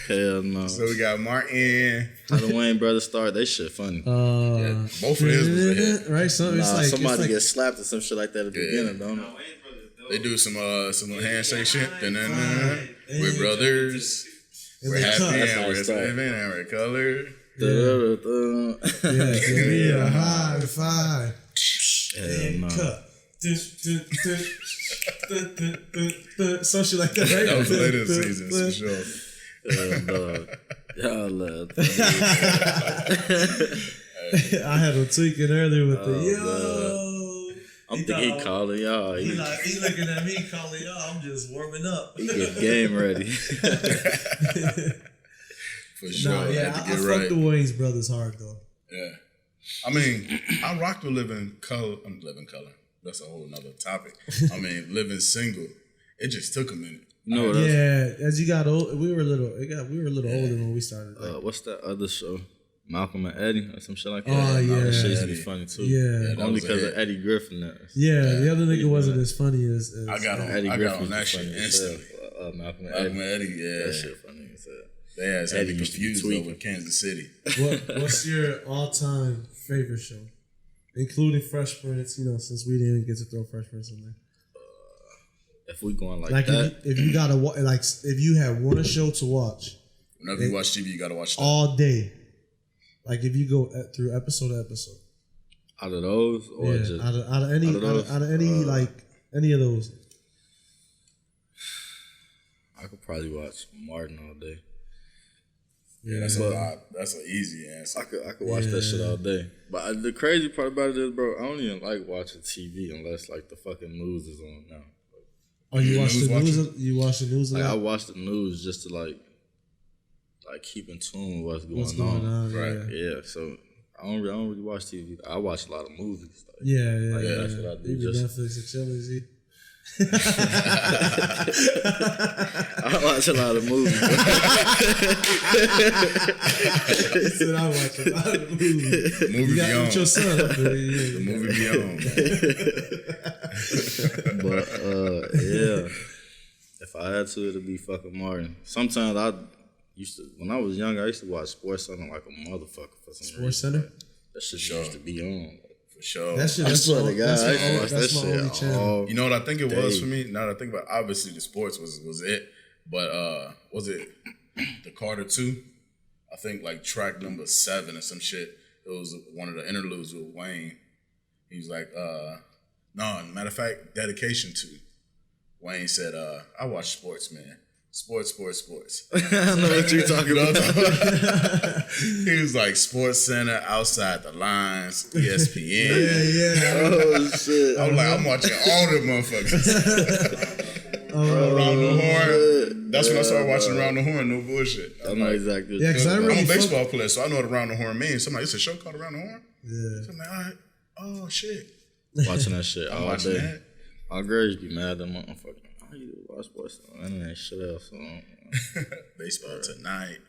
S3: Hell no.
S2: So we got Martin.
S3: How the Wayne brothers start? They shit funny.
S2: Both of his was a hit.
S1: Right? So it's like
S3: somebody
S1: it's like,
S3: gets slapped or some shit like that at the beginning, don't it?
S2: They do some handshake shit. We're brothers.
S1: and
S2: We're
S1: they
S2: happy
S1: cut.
S2: and
S3: how
S2: we're
S3: it started.
S2: living and we're colored.
S1: Yeah, give me a high five.
S3: Hell no.
S1: Cut. Some shit like that, right?
S2: That was later seasons for sure.
S3: Hell no. Y'all love.
S1: I had him tweaking earlier with the yo.
S3: I'm thinking he calling y'all.
S1: He looking at me calling y'all. I'm just warming up.
S3: He get game ready.
S2: For sure.
S1: Nah, yeah,
S2: had to
S1: I
S2: get
S1: fuck
S2: right.
S1: the Wayne's brothers hard though.
S2: Yeah. I mean, I rocked with Living Color. Living Color. That's a whole nother topic. I mean, Living Single. It just took a minute.
S3: No,
S1: Yeah, as you got old, we were a little older when we started. Like,
S3: what's that other show? Malcolm and Eddie or some shit like that.
S1: Oh, yeah.
S3: That shit used to be funny too.
S1: Yeah.
S2: that
S3: Only
S2: was a
S3: because
S2: hit.
S3: of Eddie Griffin.
S1: the other nigga wasn't as funny as
S2: I got on,
S3: Eddie
S2: I got
S3: Griffin
S2: on that
S3: was
S2: shit
S3: funny as
S2: instantly.
S3: hell. Malcolm and
S2: Malcolm
S3: Eddie.
S2: and Eddie, yeah.
S3: That shit funny as hell.
S2: They had
S3: Eddie
S2: me
S3: used to be
S2: confused
S3: tweaking.
S2: over Kansas City.
S1: What's your all-time favorite show, including Fresh Prince? You know, since we didn't get to throw Fresh Prince in there.
S3: If we going like
S1: Like
S3: that,
S1: if you gotta like if you had one show to watch
S2: Whenever you watch TV, you gotta watch that.
S1: all day, like if you go through episode to episode,
S3: out of those or
S1: yeah,
S3: just
S1: out of any like any of those.
S3: I could probably watch Martin all day.
S2: Yeah, that's a lot. That's an easy answer.
S3: I could watch that shit all day. But the crazy part about it is, bro, I don't even like watching TV unless like the fucking news is on now.
S1: Oh, you watch the
S2: news
S1: news? You watch the news?
S3: Like
S1: A
S3: I
S1: lot?
S3: watch the news just to like keep in tune with
S1: What's going on?
S2: Right.
S1: Yeah,
S3: Yeah, so I don't really watch TV. I watch a lot of movies. Like,
S1: yeah.
S3: Like, that's what I do,
S1: You
S3: just-
S1: Netflix and chilling.
S3: I watch a lot of movies.
S1: He said I watch a lot of movies.
S2: Movie
S1: You got
S2: be on.
S1: with your son up there. Yeah.
S2: The movie be on, man.
S3: But yeah, if I had to, it'd be fucking Martin. Sometimes when I was younger, I used to watch Sports Center like a motherfucker for some reason.
S1: Sports Center?
S3: That shit used to be on.
S2: For sure.
S1: That shit,
S3: I
S1: that's
S3: swear
S1: my,
S3: to God,
S1: that's
S3: I used to watch that
S1: that's my only
S3: shit
S1: channel.
S3: all
S2: You know what I think it was
S3: day.
S2: for me? Now that I think about it, obviously the sports was it. But was it the Carter 2? I think like track number 7 or some shit. It was one of the interludes with Wayne. He was like, no, matter of fact, dedication to. Wayne said, I watch sports, man. Sports.
S3: I know what you're talking about.
S2: He was like Sports Center, Outside the Lines, ESPN.
S1: Yeah.
S3: Oh shit!
S2: I was like, I'm watching all them motherfuckers. Around the Horn. That's when I started watching Around the Horn. No bullshit.
S3: I know exactly.
S1: Yeah, 'cause I
S2: I'm
S1: really
S2: a baseball player, so I know what Around the Horn means. So I'm like, it's a show called Around the Horn?
S1: Yeah.
S2: So I'm like, all right. Oh, shit.
S3: Watching that shit
S2: I'm
S3: all
S2: watching
S3: day.
S2: that.
S3: Our girls be mad at them motherfuckers. How you watch Sports Center? And then shit else on.
S2: Baseball tonight.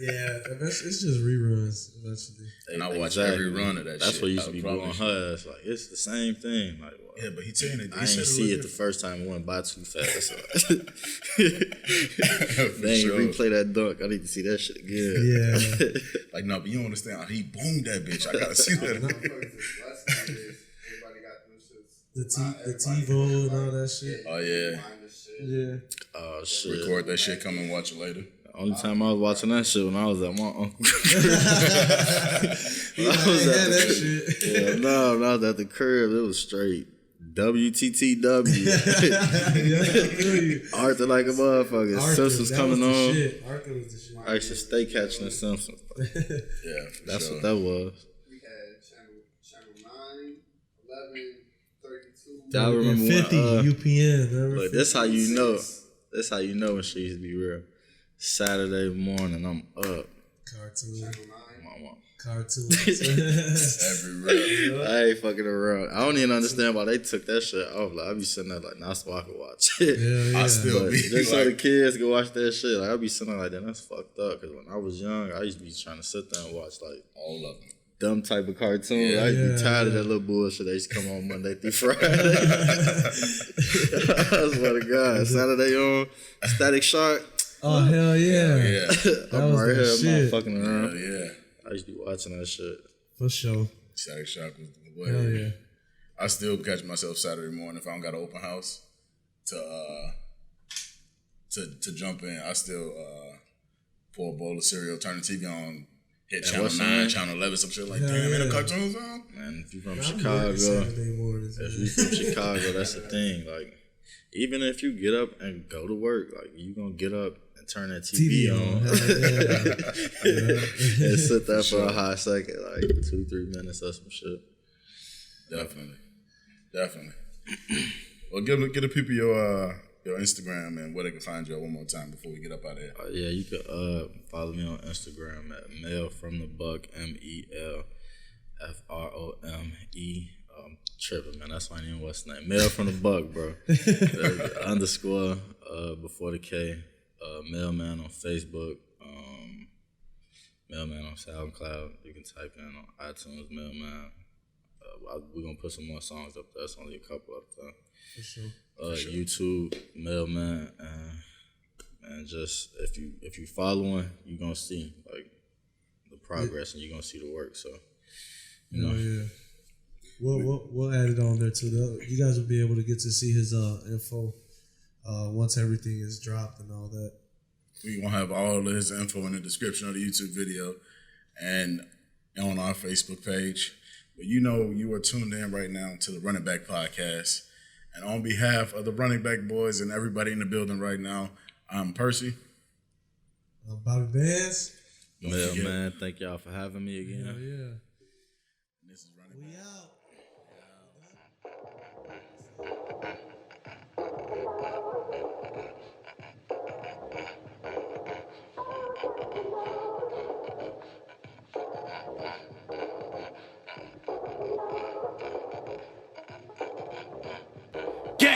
S1: Yeah, it's just reruns eventually.
S2: And I watch every run of that shit.
S3: That's what used to
S2: I
S3: be
S2: promise
S3: blowing
S2: you.
S3: her ass. Like, it's the same thing. Like, well,
S2: Yeah, but he saying it.
S3: I didn't see it the first time. It went by too fast. So. They ain't replay that dunk. I need to see that shit again.
S1: Yeah.
S2: Like, no, but you don't understand how he boomed that bitch. I gotta see that.
S1: The TiVo and all that shit.
S2: Oh, yeah.
S1: Yeah.
S3: Oh shit!
S2: Record that shit, come and watch it later.
S3: The only time I was watching that shit when I was at my uncle.
S1: that shit.
S3: Yeah, no, when I was at the crib, it was straight WTTW. Arthur like a motherfucker. Simpsons coming on.
S1: Shit. Arthur was the shit.
S3: I used to stay catching the Simpsons.
S2: Yeah,
S3: That's
S2: sure.
S3: what that was.
S6: We had channel 9, 11, 32.
S3: I remember
S1: And
S3: when,
S1: 50 UPN. Remember
S3: Look,
S1: 50?
S3: that's how you know. That's how you know when shit used to be real. Saturday morning, I'm up.
S1: Cartoon.
S3: Mama.
S1: Cartoons.
S2: Every rep.
S3: I ain't fucking around. I don't even understand why they took that shit off. Like, I be sitting there like, nah, so I can watch it.
S1: Yeah.
S2: I still
S3: But
S2: be
S3: just so the
S2: like,
S3: kids can watch that shit. Like, I be sitting there like, damn, that's fucked up. Because when I was young, I used to be trying to sit there and watch like
S2: all of them.
S3: dumb type of cartoons. I used to be tired of that little bullshit. They used to come on Monday through Friday. I swear to God. Saturday on Static Shark.
S1: Oh, hell yeah.
S2: Yeah.
S1: That
S3: I'm
S1: was
S3: right
S1: the
S3: here,
S1: shit.
S3: not fucking around.
S2: Yeah.
S3: I used to be watching that shit.
S1: For sure.
S2: Static Shock was the way.
S1: Hell yeah.
S2: I still catch myself Saturday morning if I don't got an open house to jump in. I still pour a bowl of cereal, turn the TV on, hit channel
S3: what's
S2: 9,
S3: that?
S2: channel 11, some shit like
S1: Hell
S2: damn, in
S1: yeah.
S2: a cartoon song.
S3: Man, if you from
S1: I'm
S3: Chicago,
S1: working Saturday mornings,
S3: if
S1: man.
S3: you from Chicago, that's the thing. Like, even if you get up and go to work, like, you gonna get up and turn that TV on
S1: Hell yeah.
S3: and sit there for a hot second, like 2-3 minutes or some shit.
S2: Definitely. Well, give the people your Instagram and where they can find you at one more time before we get up out of here.
S3: Yeah, you could follow me on Instagram at Mel from the Buck, MELFROME. Tripping, man. That's my name. What's the name? Mel from the Buck, bro. Underscore before the K. Mel Mann on Facebook. Mel Mann on SoundCloud. You can type in on iTunes Mel Mann. We're gonna put some more songs up there. It's only a couple up there.
S1: For sure.
S3: YouTube Mel Mann, and just if you following, you're gonna see like the progress and you're gonna see the work. So you know.
S1: Yeah. We'll add it on there too. You guys will be able to get to see his info once everything is dropped and all that.
S2: We're going to have all of his info in the description of the YouTube video and on our Facebook page. But you know you are tuned in right now to the Running Back Podcast. And on behalf of the Running Back Boys and everybody in the building right now, I'm Percy.
S1: Bobby Vance.
S3: Mel Mann, thank y'all for having me again.
S1: Hell yeah.
S2: This is Running
S1: We out.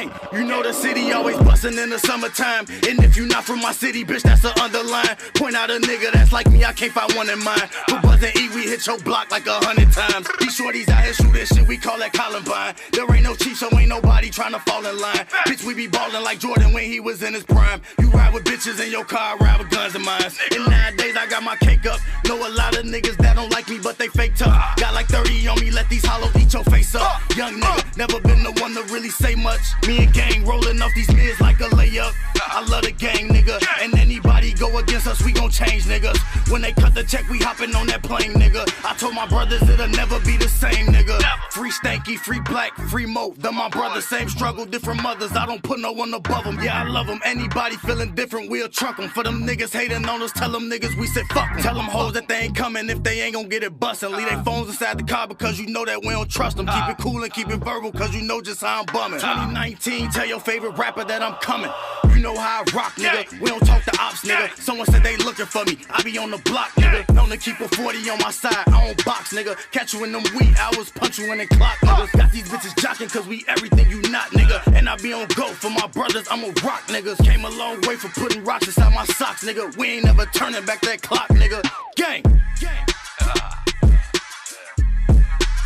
S4: Gang, you know the city always bustin' in the summertime. And if you not from my city, bitch, that's the underline. Point out a nigga that's like me, I can't find one in mine. For Buzz and E, we hit your block like 100 times. These shorties out here shootin' shit, we call that Columbine. There ain't no chief, so ain't nobody tryna fall in line. Bitch, we be ballin' like Jordan when he was in his prime. You ride with bitches in your car, ride with guns in mine. And nowadays I got my cake up. Know a lot of niggas that don't like me, but they fake tough. Got like 30 on me, let these hollows eat your face up. Young nigga, never been the one to really say much. Me and gang rollin' off these mids like a layup. I love the gang, nigga. And anybody go against us, we gon' change, niggas. When they cut the check, we hoppin' on that plane, nigga. I told my brothers it'll never be the same, nigga. Free Stanky, free Black, free Mo. Them my brothers, same struggle, different mothers. I don't put no one above them. Yeah, I love them. Anybody feeling different, we'll truck them. For them niggas hating on us, tell them niggas we said fuck them. Tell them hoes that they ain't coming if they ain't gon' get it bustin'. Leave they phones inside the car because you know that we don't trust them. Keep it cool and keep it verbal because you know just how I'm bumming. 2019, tell your favorite rapper that I'm coming. You know how I rock, nigga. We don't talk to ops, nigga. Someone said they looking for me. I be on the block, nigga. Known to keep a 40 on my side. I don't box, nigga. Catch you in them wee hours, punch you in the clock, nigga. Got these bitches jocking cause we everything you not, nigga. And I be on go for my brothers, I'm a rock, niggas. Came a long way from putting rocks inside my socks, nigga. We ain't never turning back that clock, nigga. Gang, gang.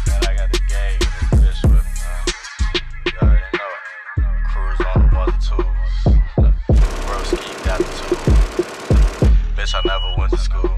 S7: Man, I got the gang in this bitch with me, man. You already know it. Cruise on the ones and twos. Broski got the two. Bitch, I never went to school.